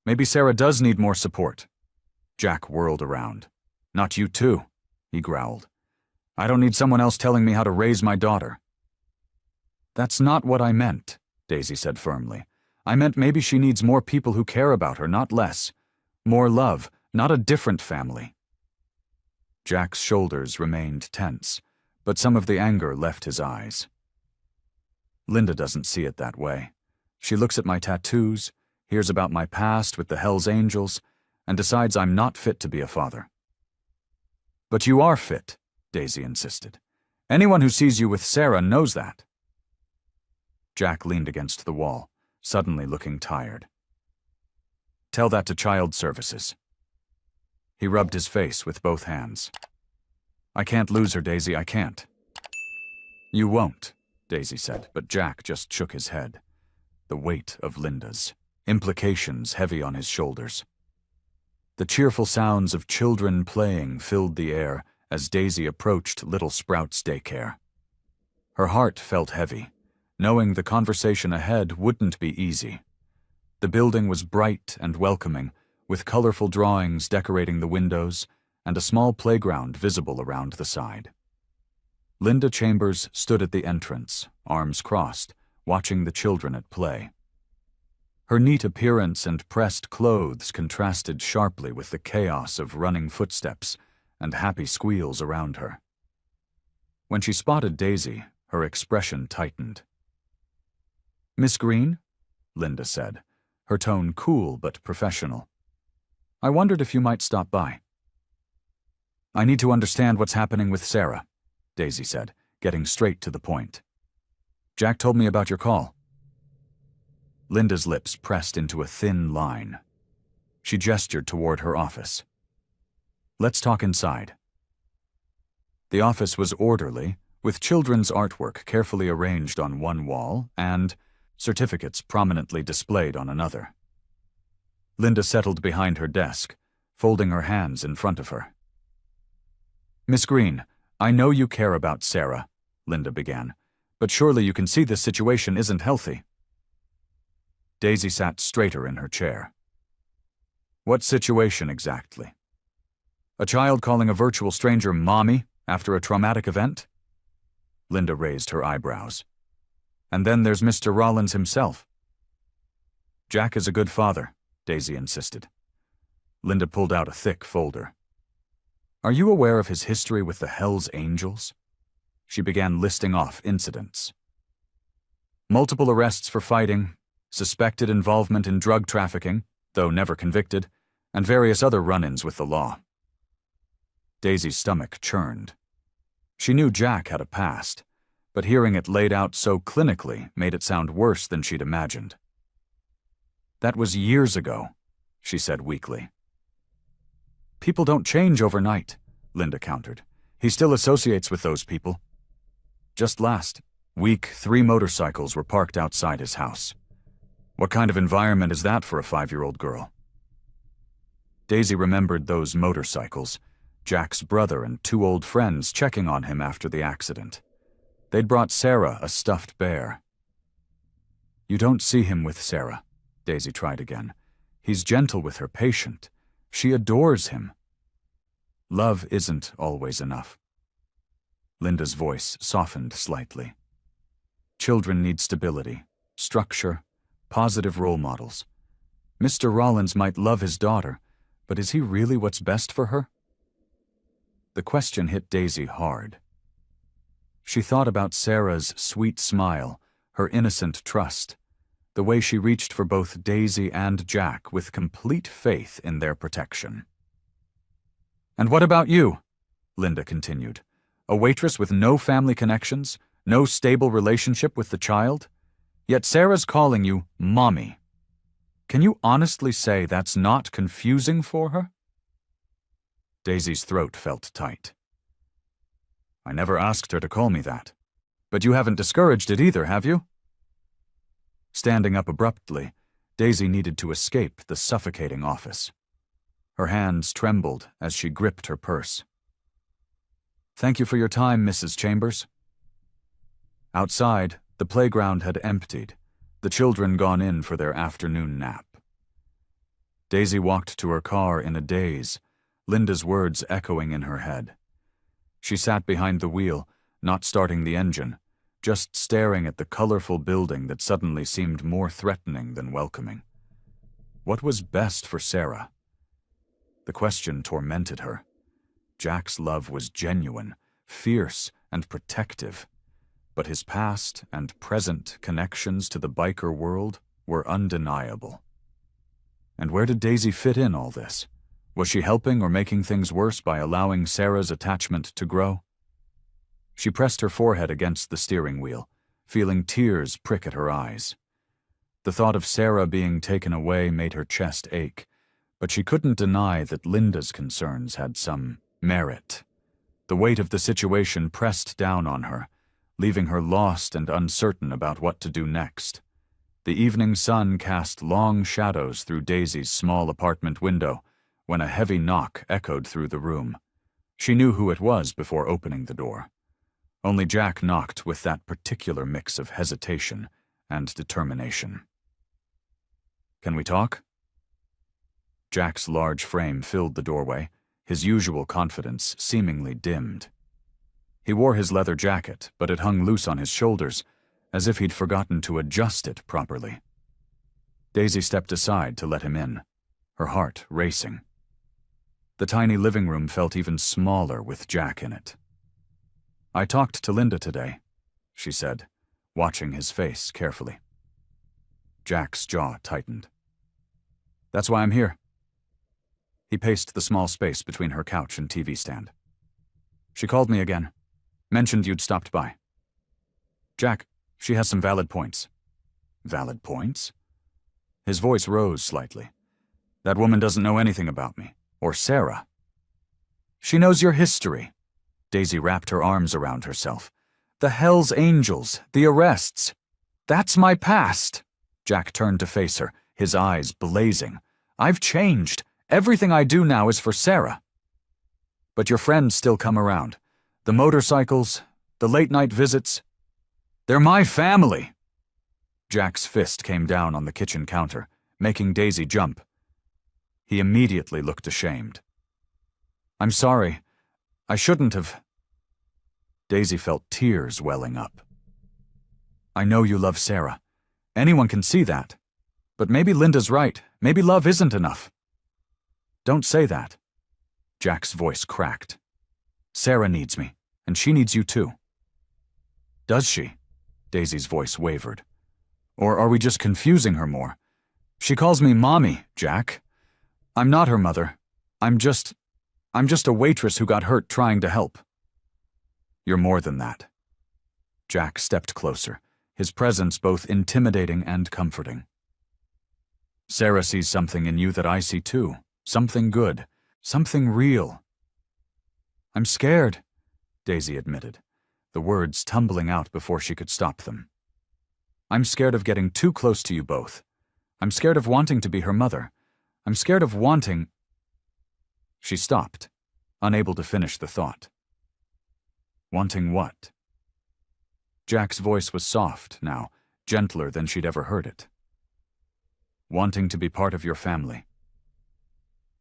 "Maybe Sarah does need more support." Jack whirled around. "Not you too," he growled. "I don't need someone else telling me how to raise my daughter." "That's not what I meant," Daisy said firmly. "I meant maybe she needs more people who care about her, not less. More love, not a different family." Jack's shoulders remained tense, but some of the anger left his eyes. "Linda doesn't see it that way. She looks at my tattoos, hears about my past with the Hells Angels, and decides I'm not fit to be a father." "But you are fit," Daisy insisted. "Anyone who sees you with Sarah knows that." Jack leaned against the wall, suddenly looking tired. "Tell that to Child Services." He rubbed his face with both hands. "I can't lose her, Daisy, I can't." You won't, Daisy said, but Jack just shook his head. The weight of Linda's implications heavy on his shoulders. The cheerful sounds of children playing filled the air as Daisy approached Little Sprout's daycare. Her heart felt heavy, knowing the conversation ahead wouldn't be easy. The building was bright and welcoming, with colorful drawings decorating the windows and a small playground visible around the side. Linda Chambers stood at the entrance, arms crossed, watching the children at play. Her neat appearance and pressed clothes contrasted sharply with the chaos of running footsteps and happy squeals around her. When she spotted Daisy, her expression tightened. "Miss Green?" Linda said, her tone cool but professional. "I wondered if you might stop by." "I need to understand what's happening with Sarah," Daisy said, getting straight to the point. "Jack told me about your call." Linda's lips pressed into a thin line. She gestured toward her office. "Let's talk inside." The office was orderly, with children's artwork carefully arranged on one wall and certificates prominently displayed on another. Linda settled behind her desk, folding her hands in front of her. "Miss Green, I know you care about Sarah," Linda began, "but surely you can see this situation isn't healthy." Daisy sat straighter in her chair. "What situation exactly? A child calling a virtual stranger mommy after a traumatic event?" Linda raised her eyebrows. "And then there's Mr. Rollins himself." "Jack is a good father," Daisy insisted. Linda pulled out a thick folder. "Are you aware of his history with the Hells Angels?" She began listing off incidents. "Multiple arrests for fighting, suspected involvement in drug trafficking, though never convicted, and various other run-ins with the law." Daisy's stomach churned. She knew Jack had a past, but hearing it laid out so clinically made it sound worse than she'd imagined. "That was years ago," she said weakly. "People don't change overnight," Linda countered. "He still associates with those people." Just last week, 3 motorcycles were parked outside his house. What kind of environment is that for a 5-year-old girl? Daisy remembered those motorcycles, Jack's brother and 2 old friends checking on him after the accident. They'd brought Sarah a stuffed bear. "You don't see him with Sarah," Daisy tried again. "He's gentle with her, patient. She adores him." "Love isn't always enough." Linda's voice softened slightly. "Children need stability, structure, positive role models. Mr. Rollins might love his daughter, but is he really what's best for her?" The question hit Daisy hard. She thought about Sarah's sweet smile, her innocent trust, the way she reached for both Daisy and Jack with complete faith in their protection. "And what about you?" Linda continued. "A waitress with no family connections, no stable relationship with the child? Yet Sarah's calling you mommy. Can you honestly say that's not confusing for her?" Daisy's throat felt tight. "I never asked her to call me that. But you haven't discouraged it either, have you?" Standing up abruptly, Daisy needed to escape the suffocating office. Her hands trembled as she gripped her purse. "Thank you for your time, Mrs. Chambers." Outside, the playground had emptied, the children gone in for their afternoon nap. Daisy walked to her car in a daze, Linda's words echoing in her head. She sat behind the wheel, not starting the engine, just staring at the colorful building that suddenly seemed more threatening than welcoming. What was best for Sarah? The question tormented her. Jack's love was genuine, fierce, and protective, but his past and present connections to the biker world were undeniable. And where did Daisy fit in all this? Was she helping or making things worse by allowing Sarah's attachment to grow? She pressed her forehead against the steering wheel, feeling tears prick at her eyes. The thought of Sarah being taken away made her chest ache, but she couldn't deny that Linda's concerns had some merit. The weight of the situation pressed down on her, leaving her lost and uncertain about what to do next. The evening sun cast long shadows through Daisy's small apartment window when a heavy knock echoed through the room. She knew who it was before opening the door. Only Jack knocked with that particular mix of hesitation and determination. "Can we talk?" Jack's large frame filled the doorway, his usual confidence seemingly dimmed. He wore his leather jacket, but it hung loose on his shoulders, as if he'd forgotten to adjust it properly. Daisy stepped aside to let him in, her heart racing. The tiny living room felt even smaller with Jack in it. "I talked to Linda today," she said, watching his face carefully. Jack's jaw tightened. "That's why I'm here." He paced the small space between her couch and TV stand. "She called me again. Mentioned you'd stopped by." "Jack, she has some valid points." "Valid points?" His voice rose slightly. "That woman doesn't know anything about me. Or Sarah." "She knows your history." Daisy wrapped her arms around herself. "The Hells Angels, the arrests. That's my past." Jack turned to face her, his eyes blazing. "I've changed. Everything I do now is for Sarah." "But your friends still come around. The motorcycles, the late-night visits. They're my family." Jack's fist came down on the kitchen counter, making Daisy jump. He immediately looked ashamed. "I'm sorry. I shouldn't have." Daisy felt tears welling up. "I know you love Sarah. Anyone can see that. But maybe Linda's right. Maybe love isn't enough." "Don't say that." Jack's voice cracked. "Sarah needs me, and she needs you too." "Does she?" Daisy's voice wavered. "Or are we just confusing her more? She calls me Mommy, Jack. I'm not her mother. I'm just a waitress who got hurt trying to help." "You're more than that." Jack stepped closer, his presence both intimidating and comforting. "Sarah sees something in you that I see too. Something good. Something real." "I'm scared," Daisy admitted, the words tumbling out before she could stop them. "I'm scared of getting too close to you both. I'm scared of wanting to be her mother. I'm scared of wanting—" She stopped, unable to finish the thought. "Wanting what?" Jack's voice was soft now, gentler than she'd ever heard it. "Wanting to be part of your family."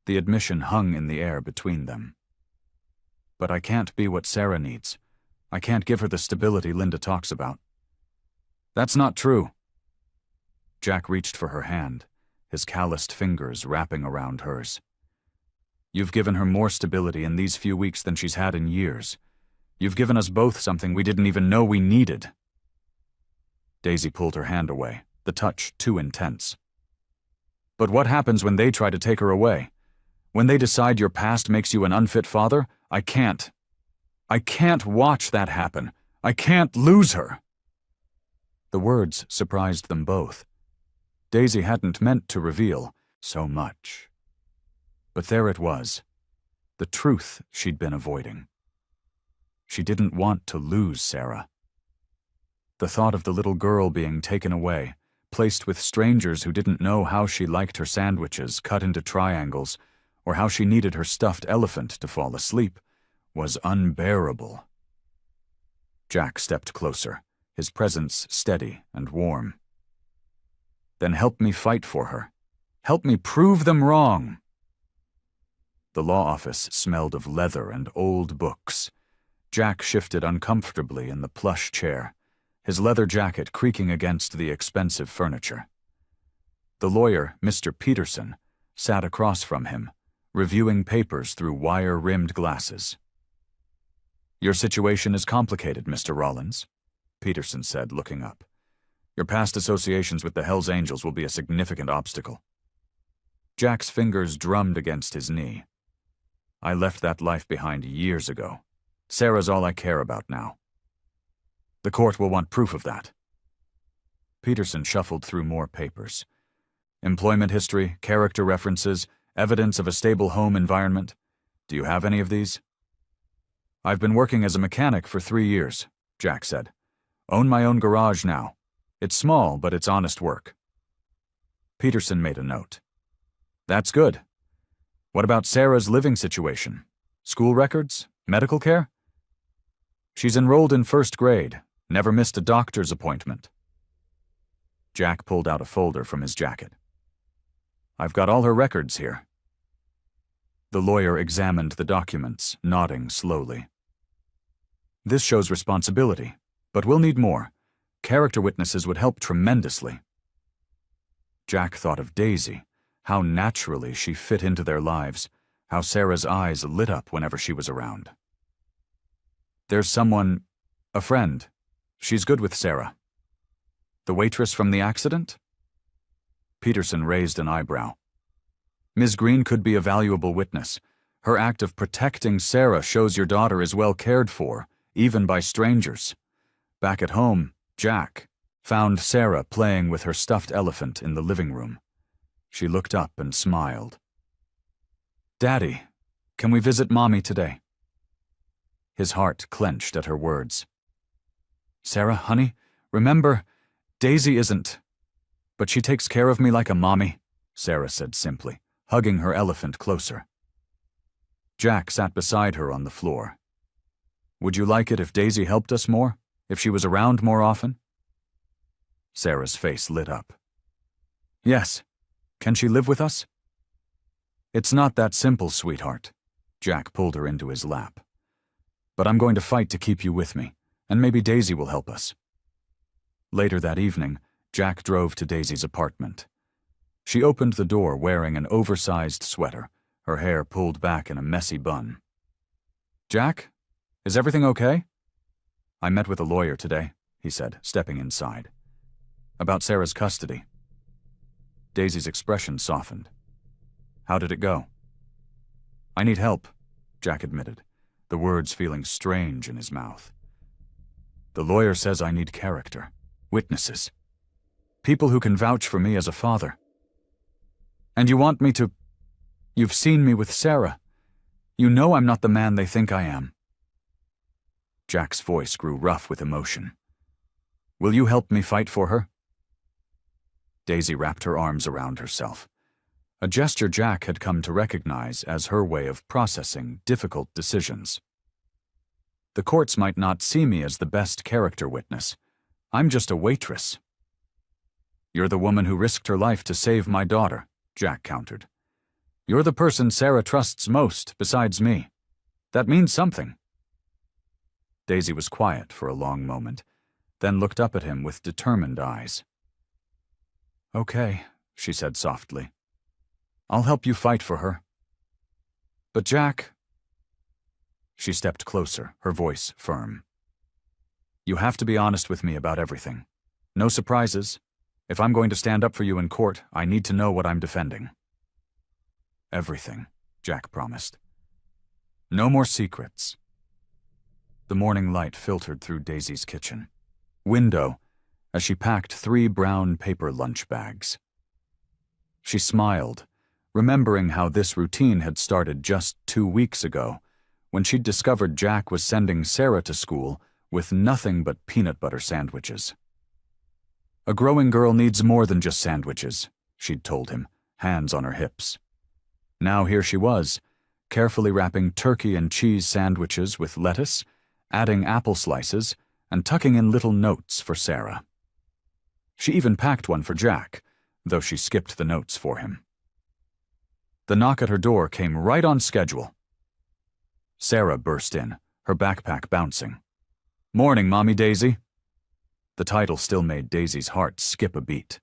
The admission hung in the air between them. "But I can't be what Sarah needs. I can't give her the stability Linda talks about." "That's not true." Jack reached for her hand, his calloused fingers wrapping around hers. "You've given her more stability in these few weeks than she's had in years. You've given us both something we didn't even know we needed." Daisy pulled her hand away, the touch too intense. "But what happens when they try to take her away? When they decide your past makes you an unfit father? I can't watch that happen. I can't lose her." The words surprised them both. Daisy hadn't meant to reveal so much. But there it was, the truth she'd been avoiding. She didn't want to lose Sarah. The thought of the little girl being taken away, placed with strangers who didn't know how she liked her sandwiches cut into triangles, or how she needed her stuffed elephant to fall asleep, was unbearable. Jack stepped closer, his presence steady and warm. "Then help me fight for her. Help me prove them wrong." The law office smelled of leather and old books. Jack shifted uncomfortably in the plush chair, his leather jacket creaking against the expensive furniture. The lawyer, Mr. Peterson, sat across from him, reviewing papers through wire-rimmed glasses. "Your situation is complicated, Mr. Rollins," Peterson said, looking up. "Your past associations with the Hells Angels will be a significant obstacle." Jack's fingers drummed against his knee. "I left that life behind years ago. Sarah's all I care about now." "The court will want proof of that." Peterson shuffled through more papers. "Employment history, character references, evidence of a stable home environment. Do you have any of these?" "I've been working as a mechanic for 3 years," Jack said. Own my own garage now. It's small, but it's honest work. Peterson made a note. That's good. What about Sarah's living situation? School records? Medical care? She's enrolled in first grade, never missed a doctor's appointment. Jack pulled out a folder from his jacket. I've got all her records here. The lawyer examined the documents, nodding slowly. This shows responsibility, but we'll need more. Character witnesses would help tremendously. Jack thought of Daisy, how naturally she fit into their lives, how Sarah's eyes lit up whenever she was around. There's someone, a friend. She's good with Sarah. The waitress from the accident? Peterson raised an eyebrow. Ms. Green could be a valuable witness. Her act of protecting Sarah shows your daughter is well cared for, even by strangers. Back at home, Jack found Sarah playing with her stuffed elephant in the living room. She looked up and smiled. Daddy, can we visit Mommy today? His heart clenched at her words. Sarah, honey, remember, Daisy isn't, but she takes care of me like a mommy, Sarah said simply, hugging her elephant closer. Jack sat beside her on the floor. Would you like it if Daisy helped us more? If she was around more often? Sarah's face lit up. Yes. Can she live with us? It's not that simple, sweetheart. Jack pulled her into his lap. But I'm going to fight to keep you with me, and maybe Daisy will help us. Later that evening, Jack drove to Daisy's apartment. She opened the door wearing an oversized sweater, her hair pulled back in a messy bun. Jack, is everything okay? I met with a lawyer today, he said, stepping inside. About Sarah's custody. Daisy's expression softened. How did it go? I need help, Jack admitted, the words feeling strange in his mouth. The lawyer says I need character, witnesses, people who can vouch for me as a father. And you want me to... You've seen me with Sarah. You know I'm not the man they think I am. Jack's voice grew rough with emotion. Will you help me fight for her? Daisy wrapped her arms around herself, a gesture Jack had come to recognize as her way of processing difficult decisions. The courts might not see me as the best character witness. I'm just a waitress. You're the woman who risked her life to save my daughter, Jack countered. You're the person Sarah trusts most, besides me. That means something. Daisy was quiet for a long moment, then looked up at him with determined eyes. Okay, she said softly. I'll help you fight for her. But Jack... She stepped closer, her voice firm. You have to be honest with me about everything. No surprises. If I'm going to stand up for you in court, I need to know what I'm defending. Everything, Jack promised. No more secrets. The morning light filtered through Daisy's kitchen window as she packed 3 brown paper lunch bags. She smiled, remembering how this routine had started just 2 weeks ago, when she'd discovered Jack was sending Sarah to school with nothing but peanut butter sandwiches. A growing girl needs more than just sandwiches, she'd told him, hands on her hips. Now here she was, carefully wrapping turkey and cheese sandwiches with lettuce, adding apple slices, and tucking in little notes for Sarah. She even packed one for Jack, though she skipped the notes for him. The knock at her door came right on schedule. Sarah burst in, her backpack bouncing. Morning, Mommy Daisy. The title still made Daisy's heart skip a beat.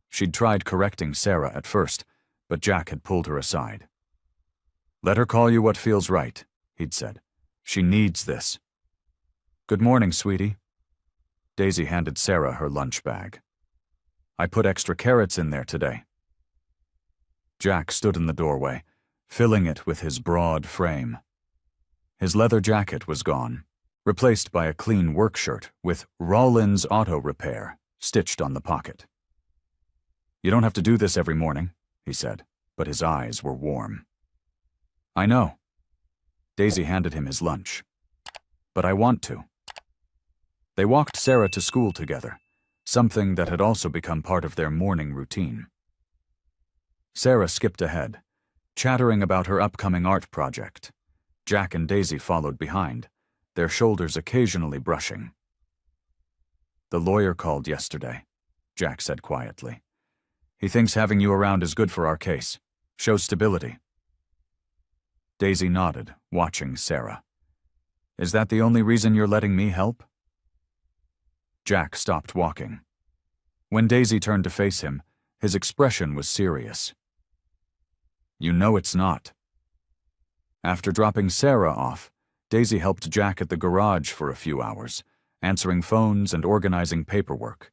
She'd tried correcting Sarah at first, but Jack had pulled her aside. Let her call you what feels right, he'd said. She needs this. Good morning, sweetie. Daisy handed Sarah her lunch bag. I put extra carrots in there today. Jack stood in the doorway, filling it with his broad frame. His leather jacket was gone, replaced by a clean work shirt with Rollins Auto Repair stitched on the pocket. You don't have to do this every morning, he said, but his eyes were warm. I know. Daisy handed him his lunch. But I want to. They walked Sarah to school together, something that had also become part of their morning routine. Sarah skipped ahead, chattering about her upcoming art project. Jack and Daisy followed behind, their shoulders occasionally brushing. "The lawyer called yesterday," Jack said quietly. "He thinks having you around is good for our case. Shows stability." Daisy nodded, watching Sarah. "Is that the only reason you're letting me help?" Jack stopped walking. When Daisy turned to face him, his expression was serious. "You know it's not." After dropping Sarah off, Daisy helped Jack at the garage for a few hours, answering phones and organizing paperwork.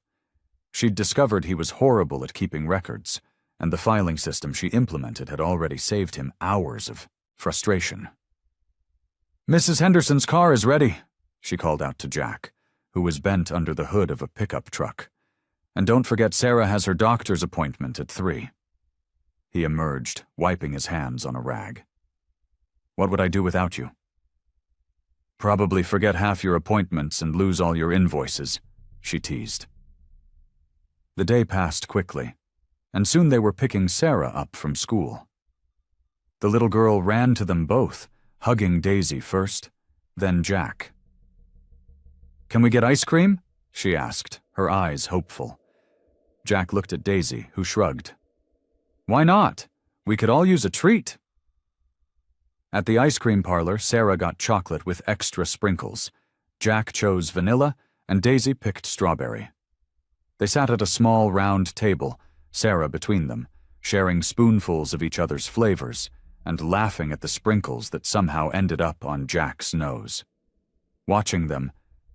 She'd discovered he was horrible at keeping records, and the filing system she implemented had already saved him hours of frustration. "Mrs. Henderson's car is ready," she called out to Jack, who was bent under the hood of a pickup truck. "And don't forget Sarah has her doctor's appointment at 3. He emerged, wiping his hands on a rag. "What would I do without you?" "Probably forget half your appointments and lose all your invoices," she teased. The day passed quickly, and soon they were picking Sarah up from school. The little girl ran to them both, hugging Daisy first, then Jack. "Can we get ice cream?" she asked, her eyes hopeful. Jack looked at Daisy, who shrugged. "Why not? We could all use a treat." At the ice cream parlor, Sarah got chocolate with extra sprinkles. Jack chose vanilla, and Daisy picked strawberry. They sat at a small, round table, Sarah between them, sharing spoonfuls of each other's flavors, and laughing at the sprinkles that somehow ended up on Jack's nose. Watching them,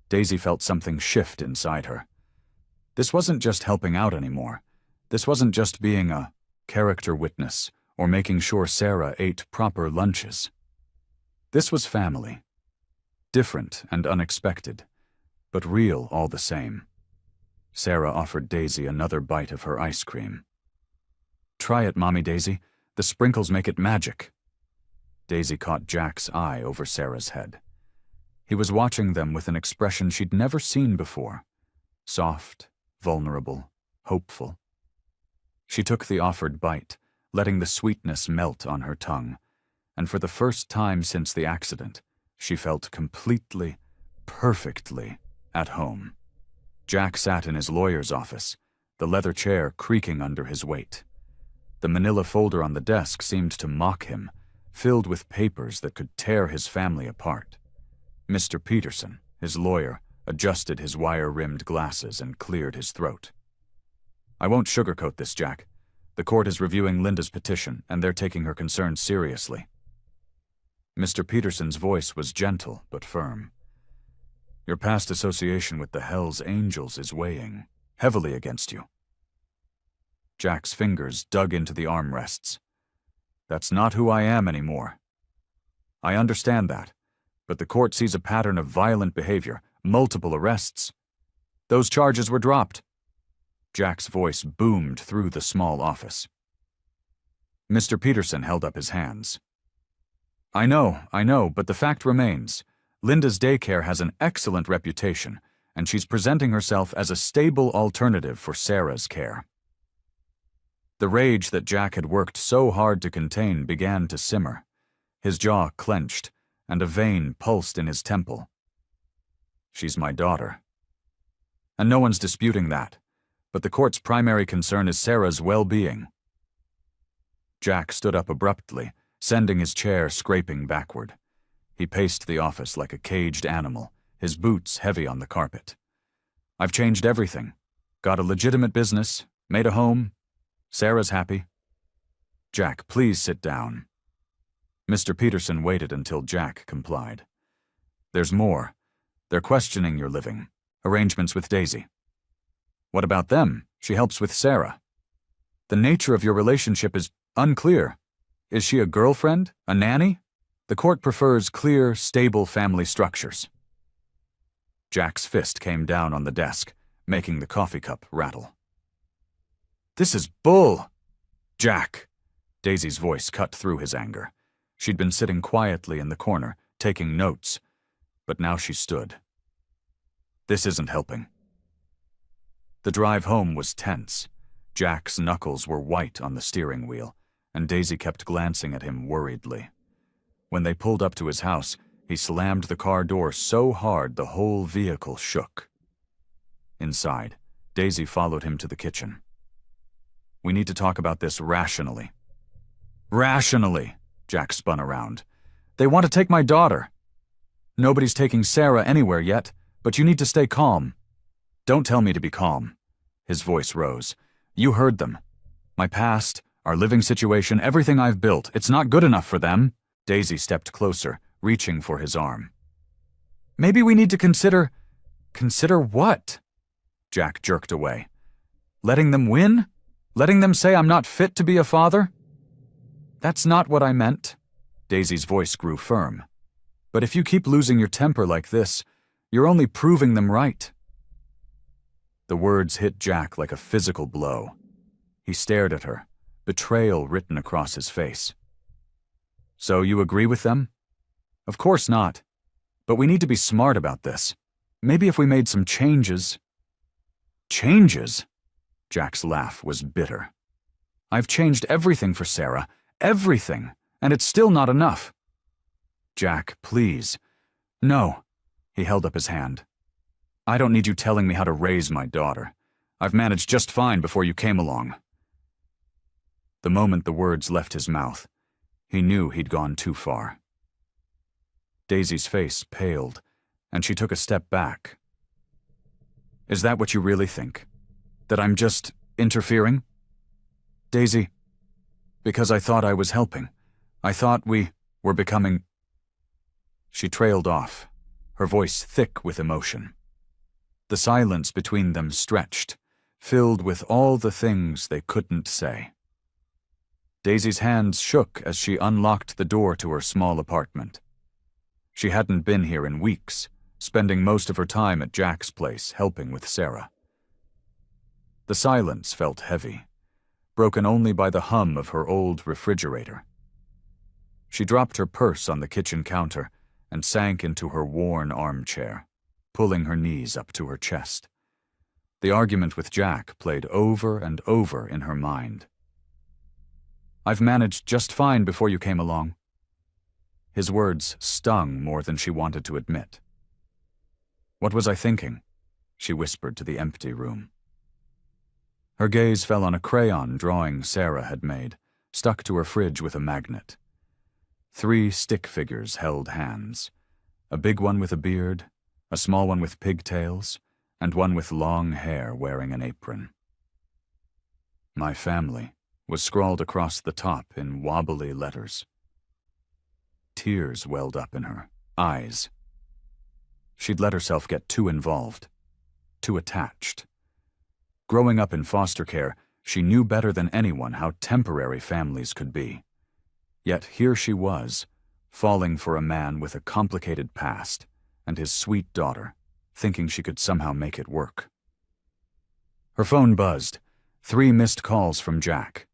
Daisy felt something shift inside her. This wasn't just helping out anymore. This wasn't just being a character witness or making sure Sarah ate proper lunches. This was family. Different and unexpected, but real all the same. Sarah offered Daisy another bite of her ice cream. "Try it, Mommy Daisy. The sprinkles make it magic." Daisy caught Jack's eye over Sarah's head. He was watching them with an expression she'd never seen before. Soft, vulnerable, hopeful. She took the offered bite, letting the sweetness melt on her tongue, and for the first time since the accident, she felt completely, perfectly at home. Jack sat in his lawyer's office, the leather chair creaking under his weight. The manila folder on the desk seemed to mock him, filled with papers that could tear his family apart. Mr. Peterson, his lawyer, adjusted his wire-rimmed glasses and cleared his throat. "I won't sugarcoat this, Jack. The court is reviewing Linda's petition, and they're taking her concerns seriously." Mr. Peterson's voice was gentle but firm. "Your past association with the Hells Angels is weighing heavily against you." Jack's fingers dug into the armrests. "That's not who I am anymore. I understand that, but the court sees a pattern of violent behavior, multiple arrests. Those charges were dropped." Jack's voice boomed through the small office. Mr. Peterson held up his hands. I know, but the fact remains. Linda's daycare has an excellent reputation, and she's presenting herself as a stable alternative for Sarah's care." The rage that Jack had worked so hard to contain began to simmer. His jaw clenched, and a vein pulsed in his temple. "She's my daughter. And no one's disputing that, but the court's primary concern is Sarah's well-being." Jack stood up abruptly, sending his chair scraping backward. He paced the office like a caged animal, his boots heavy on the carpet. "I've changed everything. Got a legitimate business, made a home. Sarah's happy." "Jack, please sit down." Mr. Peterson waited until Jack complied. "There's more. They're questioning your living arrangements with Daisy." "What about them? She helps with Sarah." "The nature of your relationship is unclear. Is she a girlfriend? A nanny? The court prefers clear, stable family structures." Jack's fist came down on the desk, making the coffee cup rattle. "This is bull!" "Jack!" Daisy's voice cut through his anger. She'd been sitting quietly in the corner, taking notes, but now she stood. This isn't helping. The drive home was tense. Jack's knuckles were white on the steering wheel, and Daisy kept glancing at him worriedly. When they pulled up to his house, he slammed the car door so hard the whole vehicle shook. Inside, Daisy followed him to the kitchen. "We need to talk about this rationally." "Rationally," Jack spun around. "They want to take my daughter. Nobody's taking Sarah anywhere yet, but you need to stay calm." "Don't tell me to be calm." His voice rose. "You heard them. My past, our living situation, everything I've built, it's not good enough for them." Daisy stepped closer, reaching for his arm. "Maybe we need to consider..." "Consider what?" Jack jerked away. "Letting them win? Letting them say I'm not fit to be a father?" "That's not what I meant." Daisy's voice grew firm. "But if you keep losing your temper like this, you're only proving them right." The words hit Jack like a physical blow. He stared at her, betrayal written across his face. "So you agree with them?" "Of course not. But we need to be smart about this. Maybe if we made some changes..." "Changes?" Jack's laugh was bitter. "I've changed everything for Sarah. Everything. And it's still not enough." "Jack, please." "No." He held up his hand. "I don't need you telling me how to raise my daughter. I've managed just fine before you came along." The moment the words left his mouth, he knew he'd gone too far. Daisy's face paled, and she took a step back. "Is that what you really think? That I'm just interfering?" "Daisy, because I thought I was helping. I thought we were becoming..." She trailed off, her voice thick with emotion. The silence between them stretched, filled with all the things they couldn't say. Daisy's hands shook as she unlocked the door to her small apartment. She hadn't been here in weeks, spending most of her time at Jack's place helping with Sarah. The silence felt heavy, broken only by the hum of her old refrigerator. She dropped her purse on the kitchen counter and sank into her worn armchair, pulling her knees up to her chest. The argument with Jack played over and over in her mind. "I've managed just fine before you came along." His words stung more than she wanted to admit. "What was I thinking?" she whispered to the empty room. Her gaze fell on a crayon drawing Sarah had made, stuck to her fridge with a magnet. 3 stick figures held hands, a big one with a beard, a small one with pigtails, and one with long hair wearing an apron. "My family" was scrawled across the top in wobbly letters. Tears welled up in her eyes. She'd let herself get too involved, too attached. Growing up in foster care, she knew better than anyone how temporary families could be. Yet here she was, falling for a man with a complicated past, and his sweet daughter, thinking she could somehow make it work. Her phone buzzed, 3 missed calls from Jack.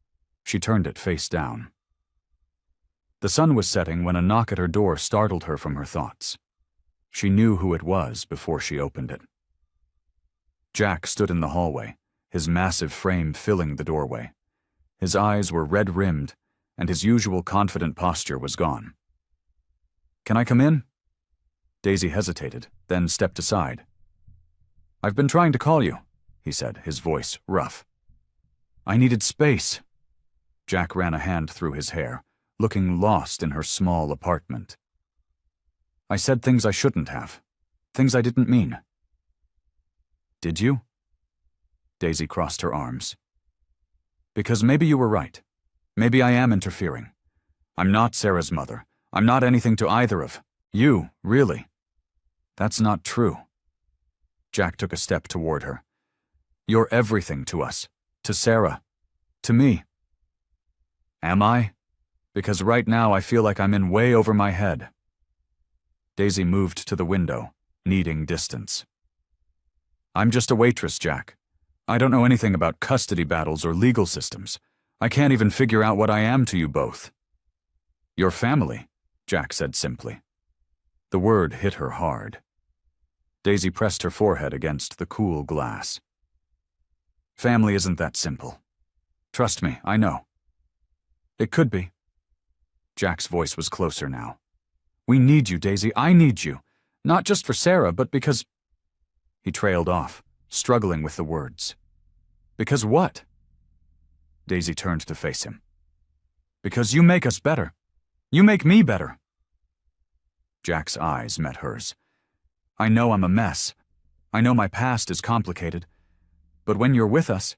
She turned it face down. The sun was setting when a knock at her door startled her from her thoughts. She knew who it was before she opened it. Jack stood in the hallway, his massive frame filling the doorway. His eyes were red-rimmed, and his usual confident posture was gone. "Can I come in?" Daisy hesitated, then stepped aside. "I've been trying to call you," he said, his voice rough. "I needed space." Jack ran a hand through his hair, looking lost in her small apartment. "I said things I shouldn't have, things I didn't mean." "Did you?" Daisy crossed her arms. "Because maybe you were right. Maybe I am interfering. I'm not Sarah's mother. I'm not anything to either of you, really." "That's not true." Jack took a step toward her. "You're everything to us, to Sarah, to me." "Am I? Because right now I feel like I'm in way over my head." Daisy moved to the window, needing distance. "I'm just a waitress, Jack. I don't know anything about custody battles or legal systems. I can't even figure out what I am to you both." "Your family," Jack said simply. The word hit her hard. Daisy pressed her forehead against the cool glass. Family isn't that simple. Trust me, I know. It could be. Jack's voice was closer now. We need you, Daisy. I need you. Not just for Sarah, but because... He trailed off, struggling with the words. Because what? Daisy turned to face him. Because you make us better. You make me better. Jack's eyes met hers. I know I'm a mess. I know my past is complicated. But when you're with us,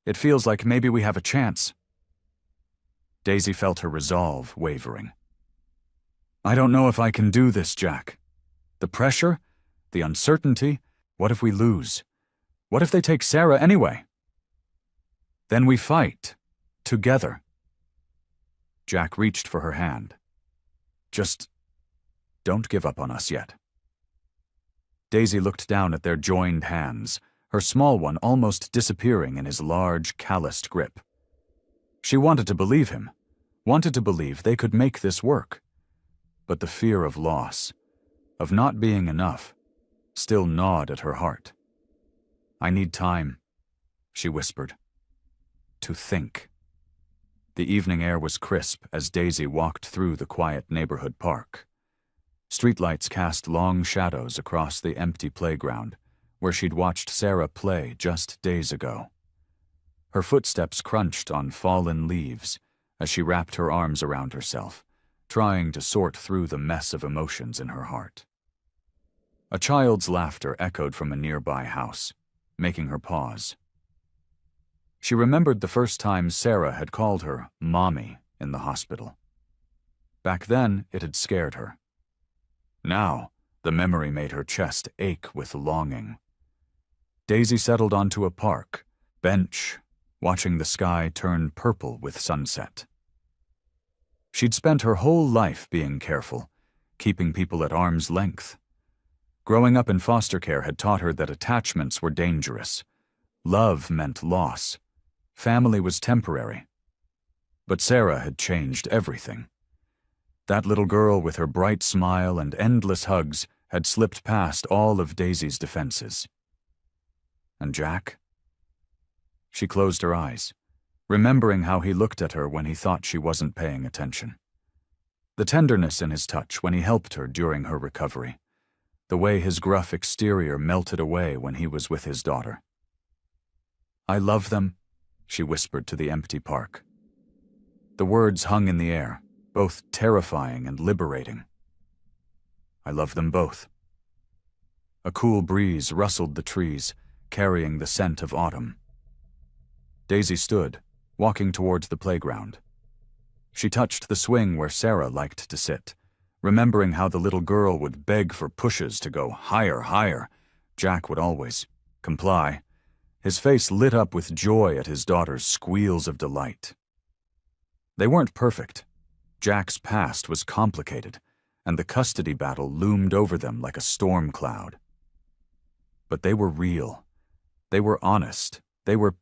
it feels like maybe we have a chance. Daisy felt her resolve wavering. I don't know if I can do this, Jack. The pressure, the uncertainty, what if we lose? What if they take Sarah anyway? Then we fight, together. Jack reached for her hand. Just don't give up on us yet. Daisy looked down at their joined hands, her small one almost disappearing in his large, calloused grip. She wanted to believe him, wanted to believe they could make this work. But the fear of loss, of not being enough, still gnawed at her heart. I need time, she whispered. To think. The evening air was crisp as Daisy walked through the quiet neighborhood park. Streetlights cast long shadows across the empty playground, where she'd watched Sarah play just days ago. Her footsteps crunched on fallen leaves as she wrapped her arms around herself, trying to sort through the mess of emotions in her heart. A child's laughter echoed from a nearby house, making her pause. She remembered the first time Sarah had called her Mommy in the hospital. Back then, it had scared her. Now, the memory made her chest ache with longing. Daisy settled onto a park bench, watching the sky turn purple with sunset. She'd spent her whole life being careful, keeping people at arm's length. Growing up in foster care had taught her that attachments were dangerous. Love meant loss. Family was temporary. But Sarah had changed everything. That little girl with her bright smile and endless hugs had slipped past all of Daisy's defenses. And Jack? She closed her eyes, remembering how he looked at her when he thought she wasn't paying attention. The tenderness in his touch when he helped her during her recovery. The way his gruff exterior melted away when he was with his daughter. I love them, she whispered to the empty park. The words hung in the air, both terrifying and liberating. I love them both. A cool breeze rustled the trees, carrying the scent of autumn. Daisy stood, walking towards the playground. She touched the swing where Sarah liked to sit, remembering how the little girl would beg for pushes to go higher, higher. Jack would always comply. His face lit up with joy at his daughter's squeals of delight. They weren't perfect. Jack's past was complicated, and the custody battle loomed over them like a storm cloud. But they were real. They were honest. They were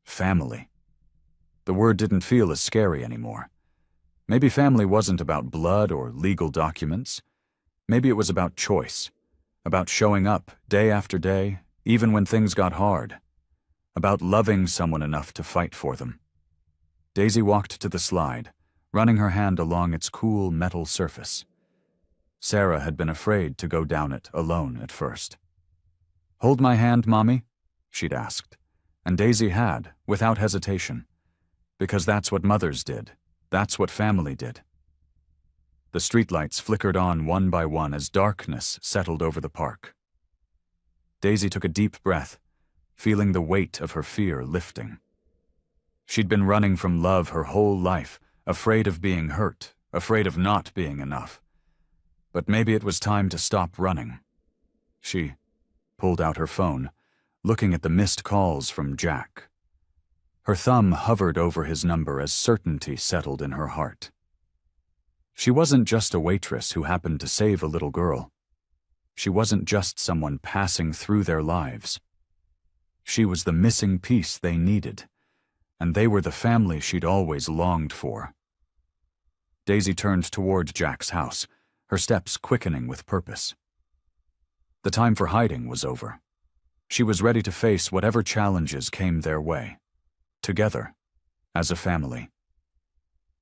family. The word didn't feel as scary anymore. Maybe family wasn't about blood or legal documents. Maybe it was about choice, about showing up day after day, even when things got hard, about loving someone enough to fight for them. Daisy walked to the slide, running her hand along its cool metal surface. Sarah had been afraid to go down it alone at first. Hold my hand, Mommy, she'd asked, and Daisy had, without hesitation, because that's what mothers did. That's what family did. The streetlights flickered on one by one as darkness settled over the park. Daisy took a deep breath, feeling the weight of her fear lifting. She'd been running from love her whole life, afraid of being hurt, afraid of not being enough. But maybe it was time to stop running. She pulled out her phone, looking at the missed calls from Jack. Her thumb hovered over his number as certainty settled in her heart. She wasn't just a waitress who happened to save a little girl. She wasn't just someone passing through their lives. She was the missing piece they needed, and they were the family she'd always longed for. Daisy turned toward Jack's house, her steps quickening with purpose. The time for hiding was over. She was ready to face whatever challenges came their way. Together, as a family.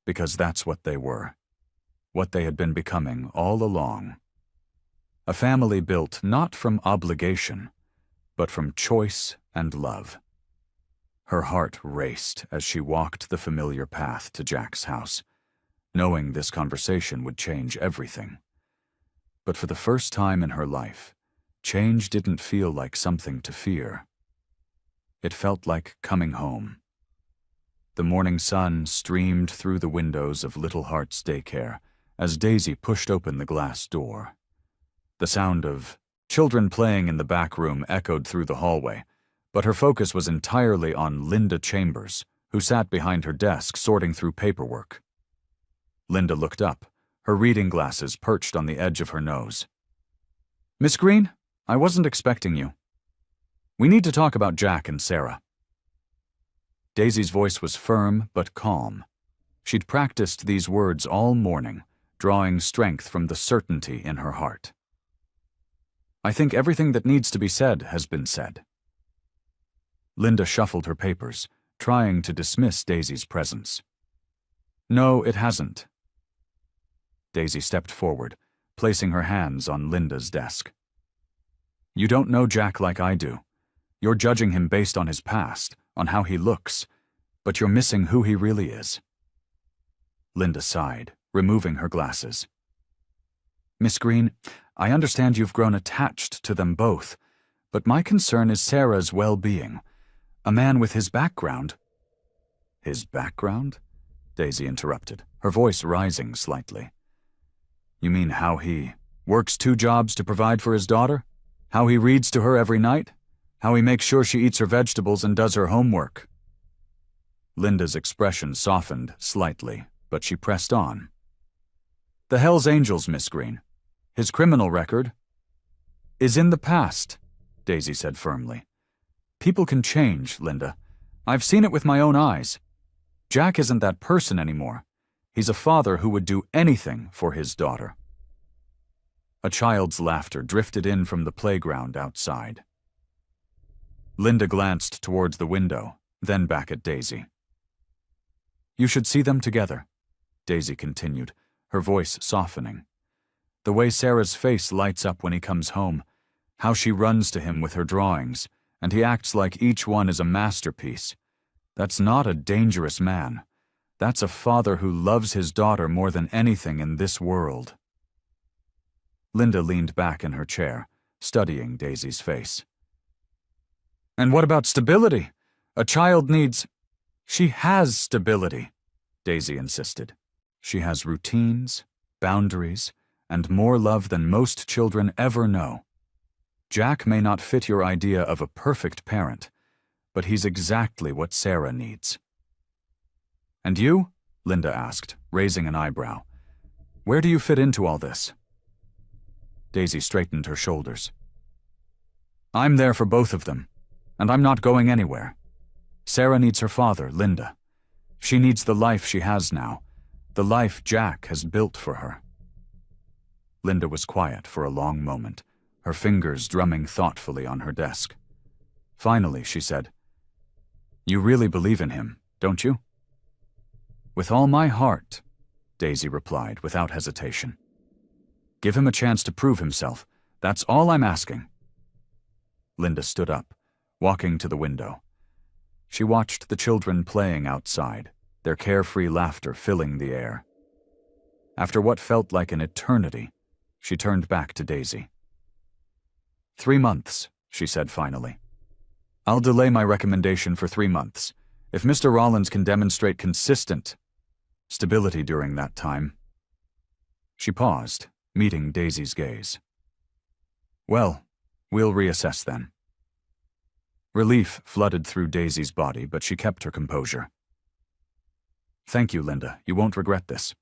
Because that's what they were. What they had been becoming all along. A family built not from obligation, but from choice and love. Her heart raced as she walked the familiar path to Jack's house, knowing this conversation would change everything. But for the first time in her life, change didn't feel like something to fear. It felt like coming home. The morning sun streamed through the windows of Little Heart's daycare as Daisy pushed open the glass door. The sound of children playing in the back room echoed through the hallway, but her focus was entirely on Linda Chambers, who sat behind her desk sorting through paperwork. Linda looked up, her reading glasses perched on the edge of her nose. "Miss Green, I wasn't expecting you. We need to talk about Jack and Sarah." Daisy's voice was firm but calm. She'd practiced these words all morning, drawing strength from the certainty in her heart. "I think everything that needs to be said has been said." Linda shuffled her papers, trying to dismiss Daisy's presence. "No, it hasn't." Daisy stepped forward, placing her hands on Linda's desk. "You don't know Jack like I do. You're judging him based on his past, on how he looks, but you're missing who he really is." Linda sighed, removing her glasses. "Miss Green, I understand you've grown attached to them both, but my concern is Sarah's well-being. A man with his background—" "His background?" Daisy interrupted, her voice rising slightly. "You mean how he works 2 jobs to provide for his daughter? How he reads to her every night? How he makes sure she eats her vegetables and does her homework?" Linda's expression softened slightly, but she pressed on. "The Hells Angels, Miss Green. His criminal record is in the past," Daisy said firmly. "People can change, Linda. I've seen it with my own eyes. Jack isn't that person anymore. He's a father who would do anything for his daughter." A child's laughter drifted in from the playground outside. Linda glanced towards the window, then back at Daisy. "You should see them together," Daisy continued, her voice softening. "The way Sarah's face lights up when he comes home, how she runs to him with her drawings, and he acts like each one is a masterpiece. That's not a dangerous man. That's a father who loves his daughter more than anything in this world." Linda leaned back in her chair, studying Daisy's face. "And what about stability? A child needs—" "She has stability," Daisy insisted. "She has routines, boundaries, and more love than most children ever know. Jack may not fit your idea of a perfect parent, but he's exactly what Sarah needs." "And you?" Linda asked, raising an eyebrow. "Where do you fit into all this?" Daisy straightened her shoulders. "I'm there for both of them, and I'm not going anywhere. Sarah needs her father, Linda. She needs the life she has now, the life Jack has built for her." Linda was quiet for a long moment, her fingers drumming thoughtfully on her desk. Finally, she said, "You really believe in him, don't you?" "With all my heart," Daisy replied without hesitation. "Give him a chance to prove himself. That's all I'm asking." Linda stood up, walking to the window. She watched the children playing outside, their carefree laughter filling the air. After what felt like an eternity, she turned back to Daisy. 3 months, she said finally. "I'll delay my recommendation for 3 months. If Mr. Rollins can demonstrate consistent stability during that time." She paused, meeting Daisy's gaze. "Well, we'll reassess then." Relief flooded through Daisy's body, but she kept her composure. "Thank you, Linda. You won't regret this."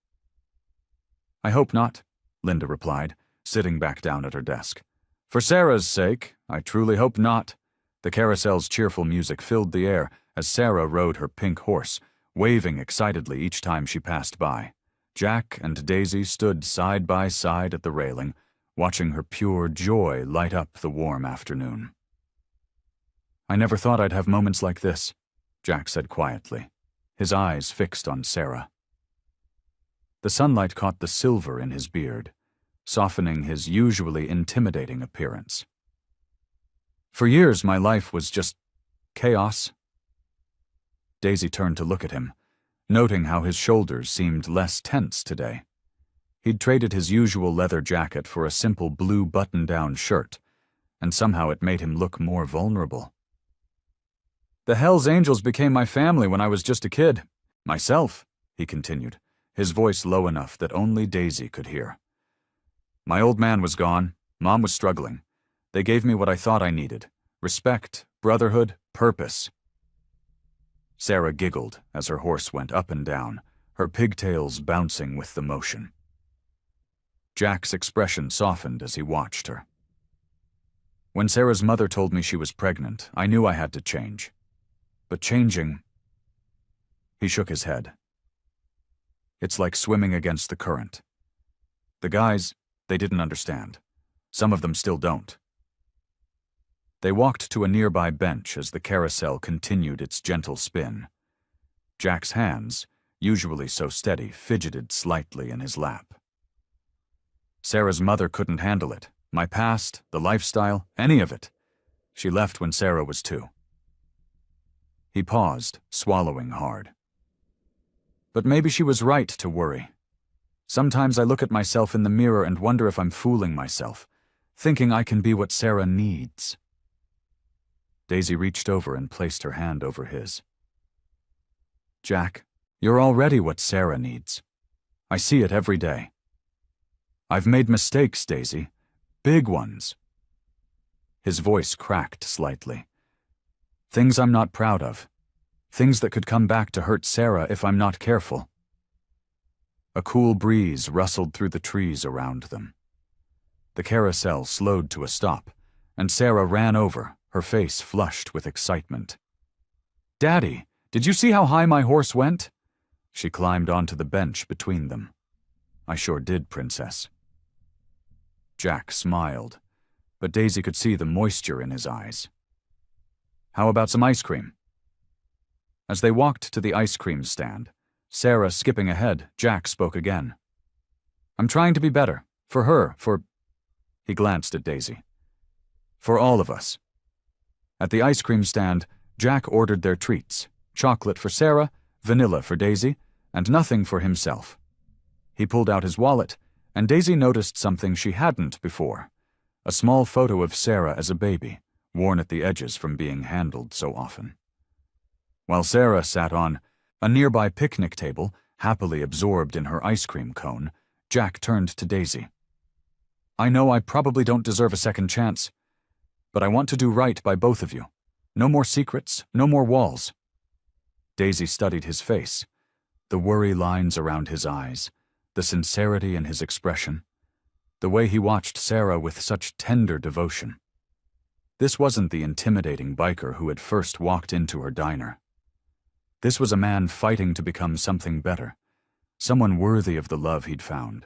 "I hope not," Linda replied, sitting back down at her desk. "For Sarah's sake, I truly hope not." The carousel's cheerful music filled the air as Sarah rode her pink horse, waving excitedly each time she passed by. Jack and Daisy stood side by side at the railing, watching her pure joy light up the warm afternoon. "I never thought I'd have moments like this," Jack said quietly, his eyes fixed on Sarah. The sunlight caught the silver in his beard, softening his usually intimidating appearance. "For years, my life was just chaos." Daisy turned to look at him, noting how his shoulders seemed less tense today. He'd traded his usual leather jacket for a simple blue button-down shirt, and somehow it made him look more vulnerable. "The Hells Angels became my family when I was just a kid. Myself," he continued, his voice low enough that only Daisy could hear. "My old man was gone, Mom was struggling. They gave me what I thought I needed: respect, brotherhood, purpose." Sarah giggled as her horse went up and down, her pigtails bouncing with the motion. Jack's expression softened as he watched her. "When Sarah's mother told me she was pregnant, I knew I had to change. But changing—" He shook his head. "It's like swimming against the current. The guys, they didn't understand. Some of them still don't." They walked to a nearby bench as the carousel continued its gentle spin. Jack's hands, usually so steady, fidgeted slightly in his lap. "Sarah's mother couldn't handle it. My past, the lifestyle, any of it. She left when Sarah was 2. He paused, swallowing hard. "But maybe she was right to worry. Sometimes I look at myself in the mirror and wonder if I'm fooling myself, thinking I can be what Sarah needs." Daisy reached over and placed her hand over his. "Jack, you're already what Sarah needs. I see it every day. I've made mistakes, Daisy. Big ones." His voice cracked slightly. "Things I'm not proud of. Things that could come back to hurt Sarah if I'm not careful." A cool breeze rustled through the trees around them. The carousel slowed to a stop, and Sarah ran over, her face flushed with excitement. "Daddy, did you see how high my horse went?" She climbed onto the bench between them. "I sure did, Princess." Jack smiled, but Daisy could see the moisture in his eyes. "How about some ice cream?" As they walked to the ice cream stand, Sarah skipping ahead, Jack spoke again. "I'm trying to be better. For her, for—" He glanced at Daisy. "For all of us." At the ice cream stand, Jack ordered their treats: chocolate for Sarah, vanilla for Daisy, and nothing for himself. He pulled out his wallet, and Daisy noticed something she hadn't before: a small photo of Sarah as a baby, worn at the edges from being handled so often. While Sarah sat on a nearby picnic table, happily absorbed in her ice cream cone, Jack turned to Daisy. "I know I probably don't deserve a second chance, but I want to do right by both of you. No more secrets, no more walls." Daisy studied his face, the worry lines around his eyes, the sincerity in his expression, the way he watched Sarah with such tender devotion. This wasn't the intimidating biker who had first walked into her diner. This was a man fighting to become something better, someone worthy of the love he'd found.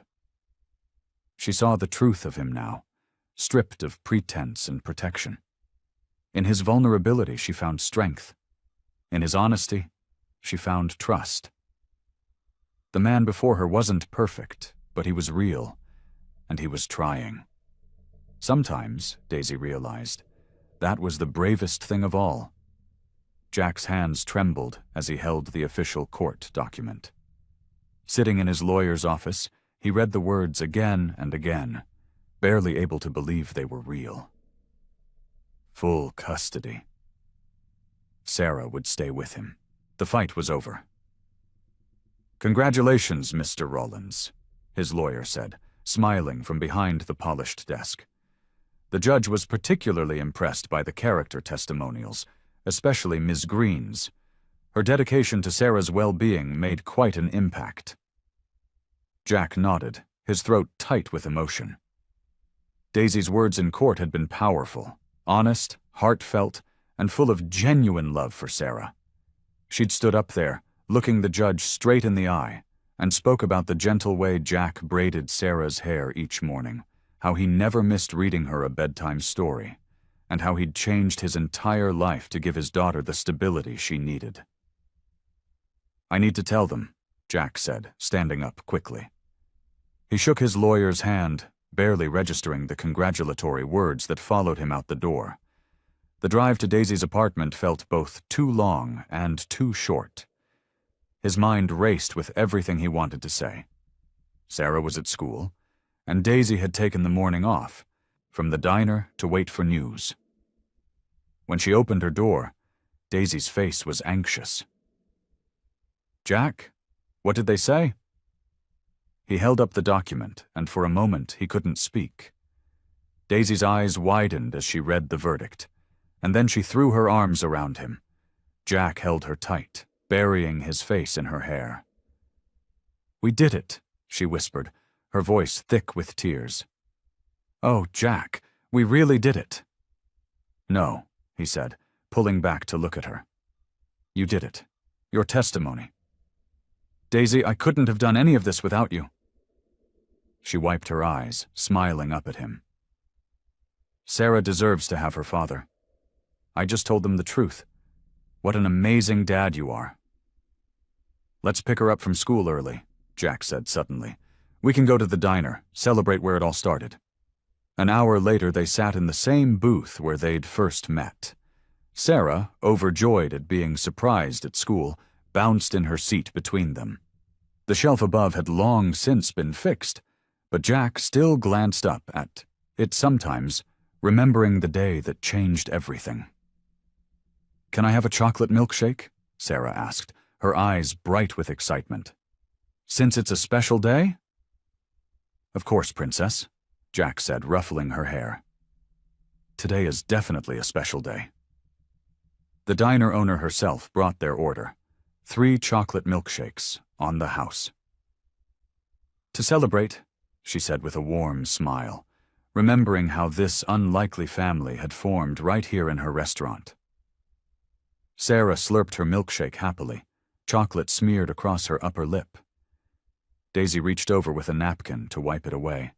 She saw the truth of him now, stripped of pretense and protection. In his vulnerability, she found strength. In his honesty, she found trust. The man before her wasn't perfect, but he was real, and he was trying. Sometimes, Daisy realized, that was the bravest thing of all. Jack's hands trembled as he held the official court document. Sitting in his lawyer's office, he read the words again and again, barely able to believe they were real. Full custody. Sarah would stay with him. The fight was over. "Congratulations, Mr. Rollins," his lawyer said, smiling from behind the polished desk. The judge was particularly impressed by the character testimonials, especially Ms. Green's. Her dedication to Sarah's well-being made quite an impact. Jack nodded, his throat tight with emotion. Daisy's words in court had been powerful, honest, heartfelt, and full of genuine love for Sarah. She'd stood up there, looking the judge straight in the eye, and spoke about the gentle way Jack braided Sarah's hair each morning, how he never missed reading her a bedtime story, and how he'd changed his entire life to give his daughter the stability she needed. "I need to tell them," Jack said, standing up quickly. He shook his lawyer's hand, barely registering the congratulatory words that followed him out the door. The drive to Daisy's apartment felt both too long and too short. His mind raced with everything he wanted to say. Sarah was at school, and Daisy had taken the morning off, from the diner to wait for news. When she opened her door, Daisy's face was anxious. "Jack, what did they say?" He held up the document, and for a moment he couldn't speak. Daisy's eyes widened as she read the verdict, and then she threw her arms around him. Jack held her tight, burying his face in her hair. "We did it," she whispered, her voice thick with tears. "Oh, Jack, we really did it." "No," he said, pulling back to look at her. "You did it. Your testimony. Daisy, I couldn't have done any of this without you." She wiped her eyes, smiling up at him. "Sarah deserves to have her father. I just told them the truth. What an amazing dad you are." "Let's pick her up from school early," Jack said suddenly. "We can go to the diner, celebrate where it all started." An hour later, they sat in the same booth where they'd first met. Sarah, overjoyed at being surprised at school, bounced in her seat between them. The shelf above had long since been fixed, but Jack still glanced up at it sometimes, remembering the day that changed everything. "Can I have a chocolate milkshake?" Sarah asked, her eyes bright with excitement. "Since it's a special day?" "Of course, Princess," Jack said, ruffling her hair. "Today is definitely a special day." The diner owner herself brought their order, 3 chocolate milkshakes on the house. "To celebrate," she said with a warm smile, remembering how this unlikely family had formed right here in her restaurant. Sarah slurped her milkshake happily, chocolate smeared across her upper lip. Daisy reached over with a napkin to wipe it away,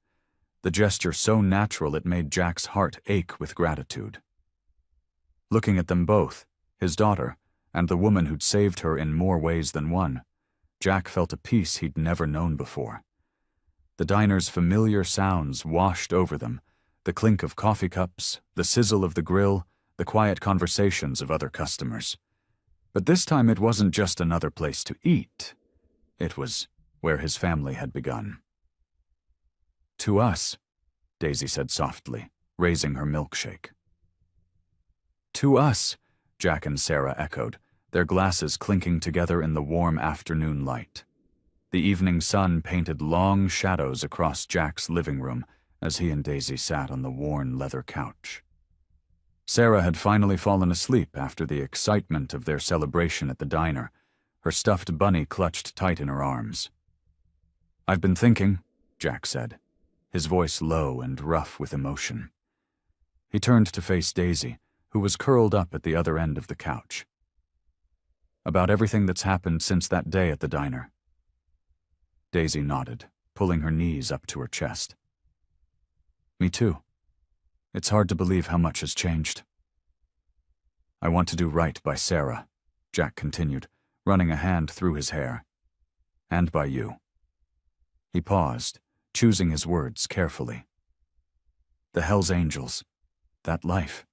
the gesture so natural it made Jack's heart ache with gratitude. Looking at them both, his daughter, and the woman who'd saved her in more ways than one, Jack felt a peace he'd never known before. The diner's familiar sounds washed over them, the clink of coffee cups, the sizzle of the grill, the quiet conversations of other customers. But this time it wasn't just another place to eat. It was where his family had begun. "To us," Daisy said softly, raising her milkshake. "To us," Jack and Sarah echoed, their glasses clinking together in the warm afternoon light. The evening sun painted long shadows across Jack's living room as he and Daisy sat on the worn leather couch. Sarah had finally fallen asleep after the excitement of their celebration at the diner, her stuffed bunny clutched tight in her arms. "I've been thinking," Jack said, his voice low and rough with emotion. He turned to face Daisy, who was curled up at the other end of the couch. "About everything that's happened since that day at the diner." Daisy nodded, pulling her knees up to her chest. "Me too. It's hard to believe how much has changed." "I want to do right by Sarah," Jack continued, running a hand through his hair. "And by you." He paused, choosing his words carefully. "The Hells Angels, that life.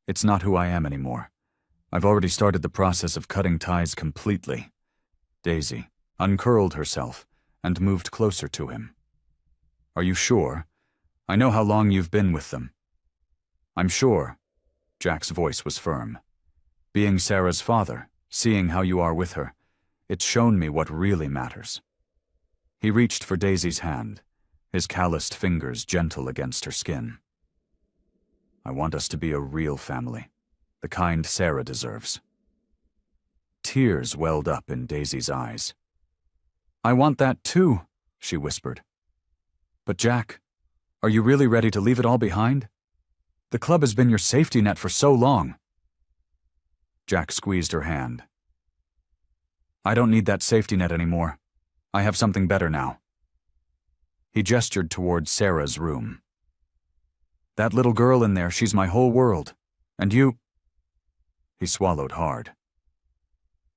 It's not who I am anymore. I've already started the process of cutting ties completely." Daisy uncurled herself and moved closer to him. "Are you sure? I know how long you've been with them." "I'm sure." Jack's voice was firm. "Being Sarah's father, seeing how you are with her, it's shown me what really matters." He reached for Daisy's hand, his calloused fingers gentle against her skin. "I want us to be a real family, the kind Sarah deserves." Tears welled up in Daisy's eyes. "I want that too," she whispered. "But Jack, are you really ready to leave it all behind? The club has been your safety net for so long." Jack squeezed her hand. "I don't need that safety net anymore. I have something better now." He gestured toward Sarah's room, That little girl in there, she's my whole world. And you—" He swallowed hard.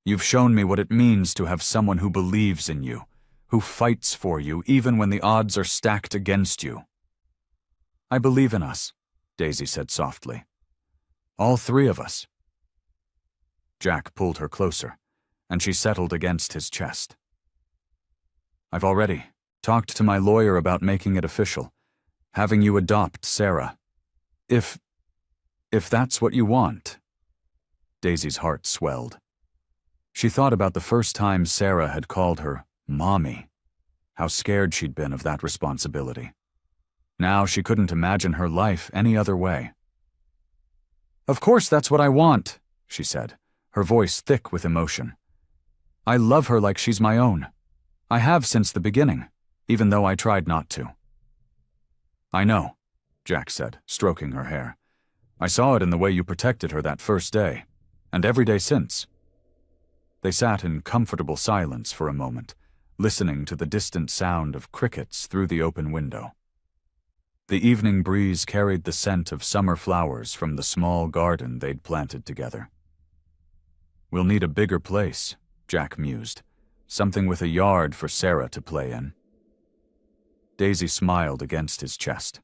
"You've shown me what it means to have someone who believes in you, who fights for you even when the odds are stacked against you." "I believe in us," Daisy said softly. "All three of us." Jack pulled her closer, and she settled against his chest. "I've already talked to my lawyer about making it official, having you adopt Sarah. If that's what you want." Daisy's heart swelled. She thought about the first time Sarah had called her Mommy, how scared she'd been of that responsibility. Now she couldn't imagine her life any other way. "Of course that's what I want," she said, her voice thick with emotion. "I love her like she's my own. I have since the beginning, even though I tried not to." "I know," Jack said, stroking her hair. "I saw it in the way you protected her that first day, and every day since." They sat in comfortable silence for a moment, listening to the distant sound of crickets through the open window. The evening breeze carried the scent of summer flowers from the small garden they'd planted together. "We'll need a bigger place," Jack mused, "something with a yard for Sarah to play in." Daisy smiled against his chest.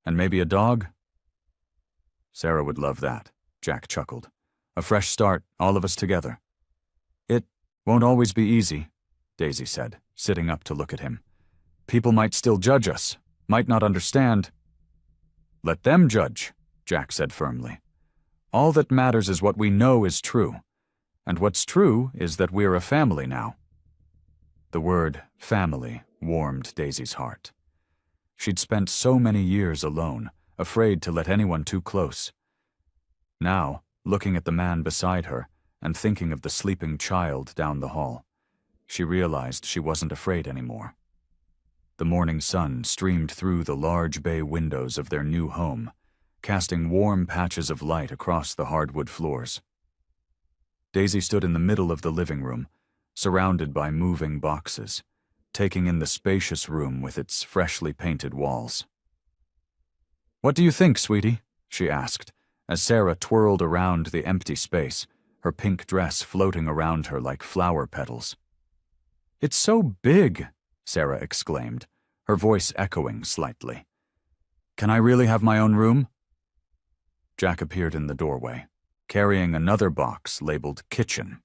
"And maybe a dog?" "Sarah would love that," Jack chuckled. "A fresh start, all of us together." "It won't always be easy," Daisy said, sitting up to look at him. "People might still judge us, might not understand." "Let them judge," Jack said firmly. "All that matters is what we know is true, and what's true is that we're a family now." The word family warmed Daisy's heart. She'd spent so many years alone, afraid to let anyone too close. Now, looking at the man beside her and thinking of the sleeping child down the hall, she realized she wasn't afraid anymore. The morning sun streamed through the large bay windows of their new home, casting warm patches of light across the hardwood floors. Daisy stood in the middle of the living room, surrounded by moving boxes, taking in the spacious room with its freshly painted walls. "What do you think, sweetie?" she asked, as Sarah twirled around the empty space, her pink dress floating around her like flower petals. "It's so big," Sarah exclaimed, her voice echoing slightly. "Can I really have my own room?" Jack appeared in the doorway, carrying another box labeled Kitchen.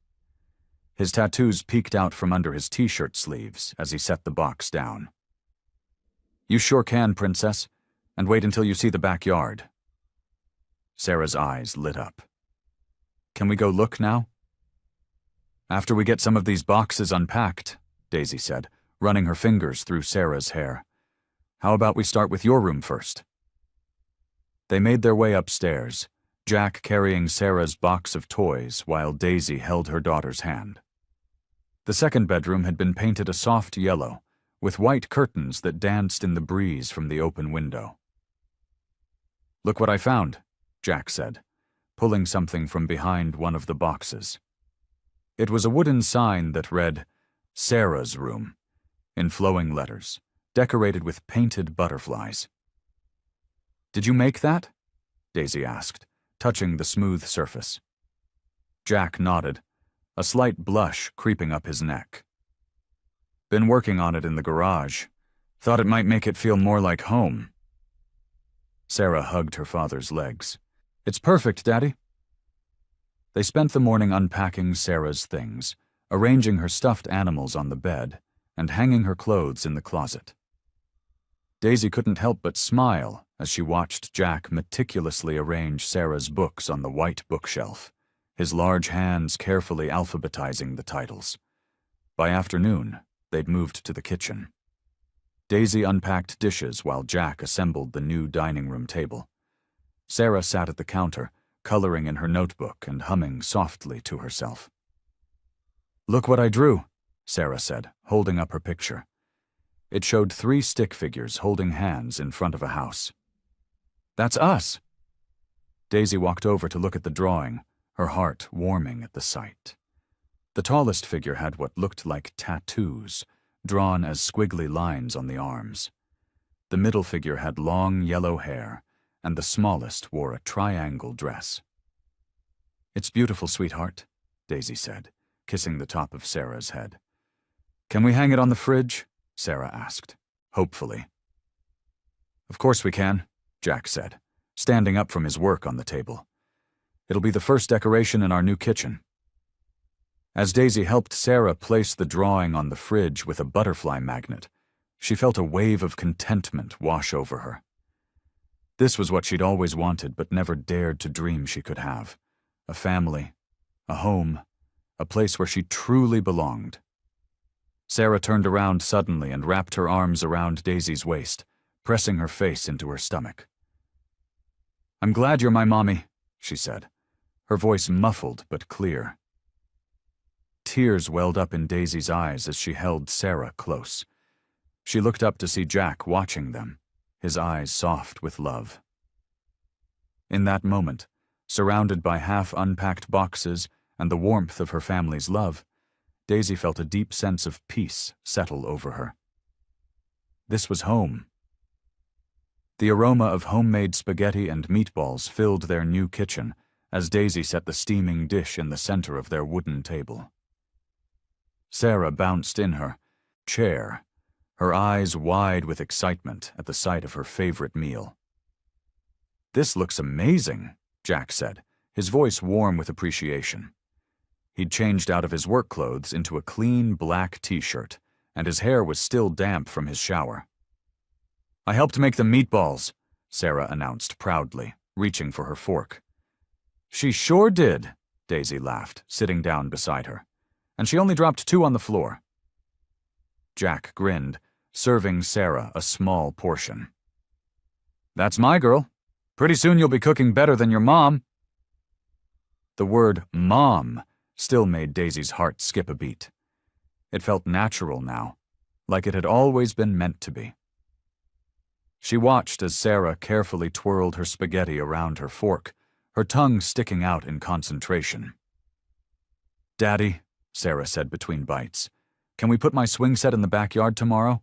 His tattoos peeked out from under his t-shirt sleeves as he set the box down. "You sure can, Princess, and wait until you see the backyard." Sarah's eyes lit up. "Can we go look now?" "After we get some of these boxes unpacked," Daisy said, running her fingers through Sarah's hair. "How about we start with your room first?" They made their way upstairs, Jack carrying Sarah's box of toys while Daisy held her daughter's hand. The second bedroom had been painted a soft yellow, with white curtains that danced in the breeze from the open window. "Look what I found," Jack said, pulling something from behind one of the boxes. It was a wooden sign that read, "Sarah's Room," in flowing letters, decorated with painted butterflies. "Did you make that?" Daisy asked, touching the smooth surface. Jack nodded, a slight blush creeping up his neck. "Been working on it in the garage. Thought it might make it feel more like home." Sarah hugged her father's legs. "It's perfect, Daddy." They spent the morning unpacking Sarah's things, arranging her stuffed animals on the bed, and hanging her clothes in the closet. Daisy couldn't help but smile as she watched Jack meticulously arrange Sarah's books on the white bookshelf, his large hands carefully alphabetizing the titles. By afternoon, they'd moved to the kitchen. Daisy unpacked dishes while Jack assembled the new dining room table. Sarah sat at the counter, coloring in her notebook and humming softly to herself. "Look what I drew," Sarah said, holding up her picture. It showed 3 stick figures holding hands in front of a house. "That's us." Daisy walked over to look at the drawing, her heart warming at the sight. The tallest figure had what looked like tattoos, drawn as squiggly lines on the arms. The middle figure had long yellow hair, and the smallest wore a triangle dress. "It's beautiful, sweetheart," Daisy said, kissing the top of Sarah's head. "Can we hang it on the fridge?" Sarah asked, hopefully. "Of course we can," Jack said, standing up from his work on the table. "It'll be the first decoration in our new kitchen." As Daisy helped Sarah place the drawing on the fridge with a butterfly magnet, she felt a wave of contentment wash over her. This was what she'd always wanted but never dared to dream she could have. A family, a home, a place where she truly belonged. Sarah turned around suddenly and wrapped her arms around Daisy's waist, pressing her face into her stomach. "I'm glad you're my mommy," she said, her voice muffled but clear. Tears welled up in Daisy's eyes as she held Sarah close. She looked up to see Jack watching them, his eyes soft with love. In that moment, surrounded by half-unpacked boxes and the warmth of her family's love, Daisy felt a deep sense of peace settle over her. This was home. The aroma of homemade spaghetti and meatballs filled their new kitchen as Daisy set the steaming dish in the center of their wooden table. Sarah bounced in her chair, her eyes wide with excitement at the sight of her favorite meal. "This looks amazing," Jack said, his voice warm with appreciation. He'd changed out of his work clothes into a clean black t-shirt, and his hair was still damp from his shower. "I helped make the meatballs," Sarah announced proudly, reaching for her fork. "She sure did," Daisy laughed, sitting down beside her. "And she only dropped 2 on the floor." Jack grinned, serving Sarah a small portion. "That's my girl. Pretty soon you'll be cooking better than your mom." The word mom still made Daisy's heart skip a beat. It felt natural now, like it had always been meant to be. She watched as Sarah carefully twirled her spaghetti around her fork, her tongue sticking out in concentration. "Daddy," Sarah said between bites, "can we put my swing set in the backyard tomorrow?"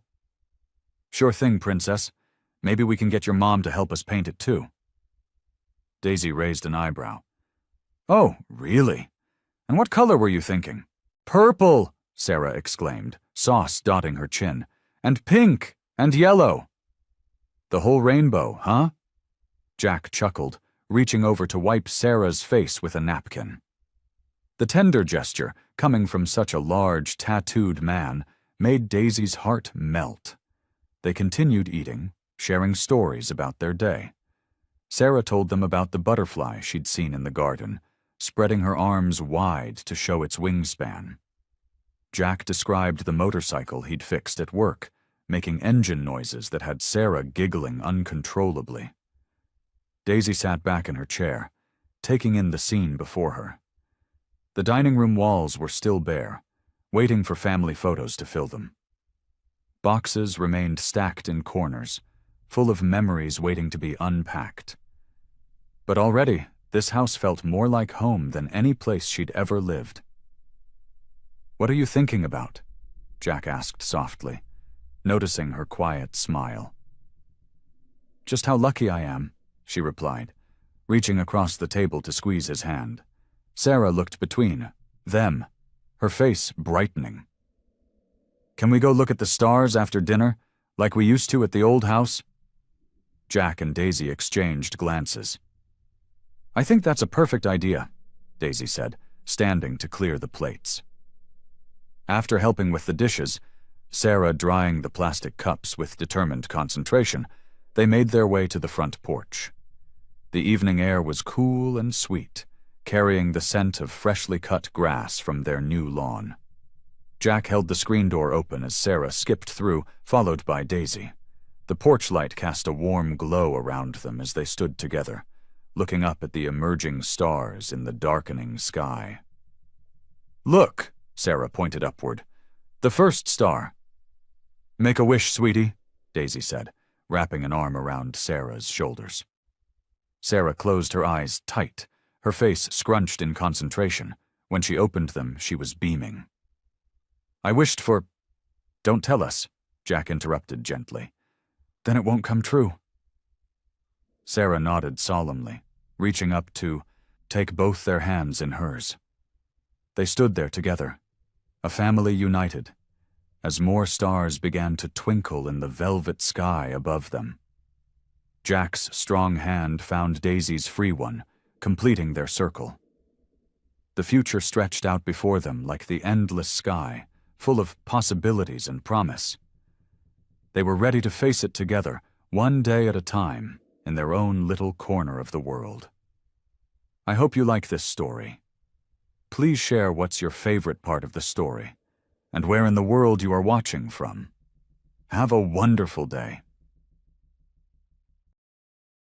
"Sure thing, princess. Maybe we can get your mom to help us paint it too." Daisy raised an eyebrow. "Oh, really? And what color were you thinking?" "Purple," Sarah exclaimed, sauce dotting her chin. "And pink, and yellow." "The whole rainbow, huh?" Jack chuckled, reaching over to wipe Sarah's face with a napkin. The tender gesture, coming from such a large, tattooed man, made Daisy's heart melt. They continued eating, sharing stories about their day. Sarah told them about the butterfly she'd seen in the garden, spreading her arms wide to show its wingspan. Jack described the motorcycle he'd fixed at work, making engine noises that had Sarah giggling uncontrollably. Daisy sat back in her chair, taking in the scene before her. The dining room walls were still bare, waiting for family photos to fill them. Boxes remained stacked in corners, full of memories waiting to be unpacked. But already, this house felt more like home than any place she'd ever lived. "What are you thinking about?" Jack asked softly, noticing her quiet smile. "Just how lucky I am," she replied, reaching across the table to squeeze his hand. Sarah looked between them, her face brightening. "Can we go look at the stars after dinner, like we used to at the old house?" Jack and Daisy exchanged glances. "I think that's a perfect idea," Daisy said, standing to clear the plates. After helping with the dishes, Sarah drying the plastic cups with determined concentration, they made their way to the front porch. The evening air was cool and sweet, carrying the scent of freshly cut grass from their new lawn. Jack held the screen door open as Sarah skipped through, followed by Daisy. The porch light cast a warm glow around them as they stood together, looking up at the emerging stars in the darkening sky. "Look," Sarah pointed upward. "The first star." "Make a wish, sweetie," Daisy said, wrapping an arm around Sarah's shoulders. Sarah closed her eyes tight, her face scrunched in concentration. When she opened them, she was beaming. "I wished for—" "Don't tell us," Jack interrupted gently. Then it won't come true. Sarah nodded solemnly, reaching up to take both their hands in hers. They stood there together, a family united, as more stars began to twinkle in the velvet sky above them. Jack's strong hand found Daisy's free one, completing their circle. The future stretched out before them like the endless sky, full of possibilities and promise. They were ready to face it together, one day at a time, in their own little corner of the world. I hope you like this story. Please share what's your favorite part of the story, and where in the world you are watching from. Have a wonderful day.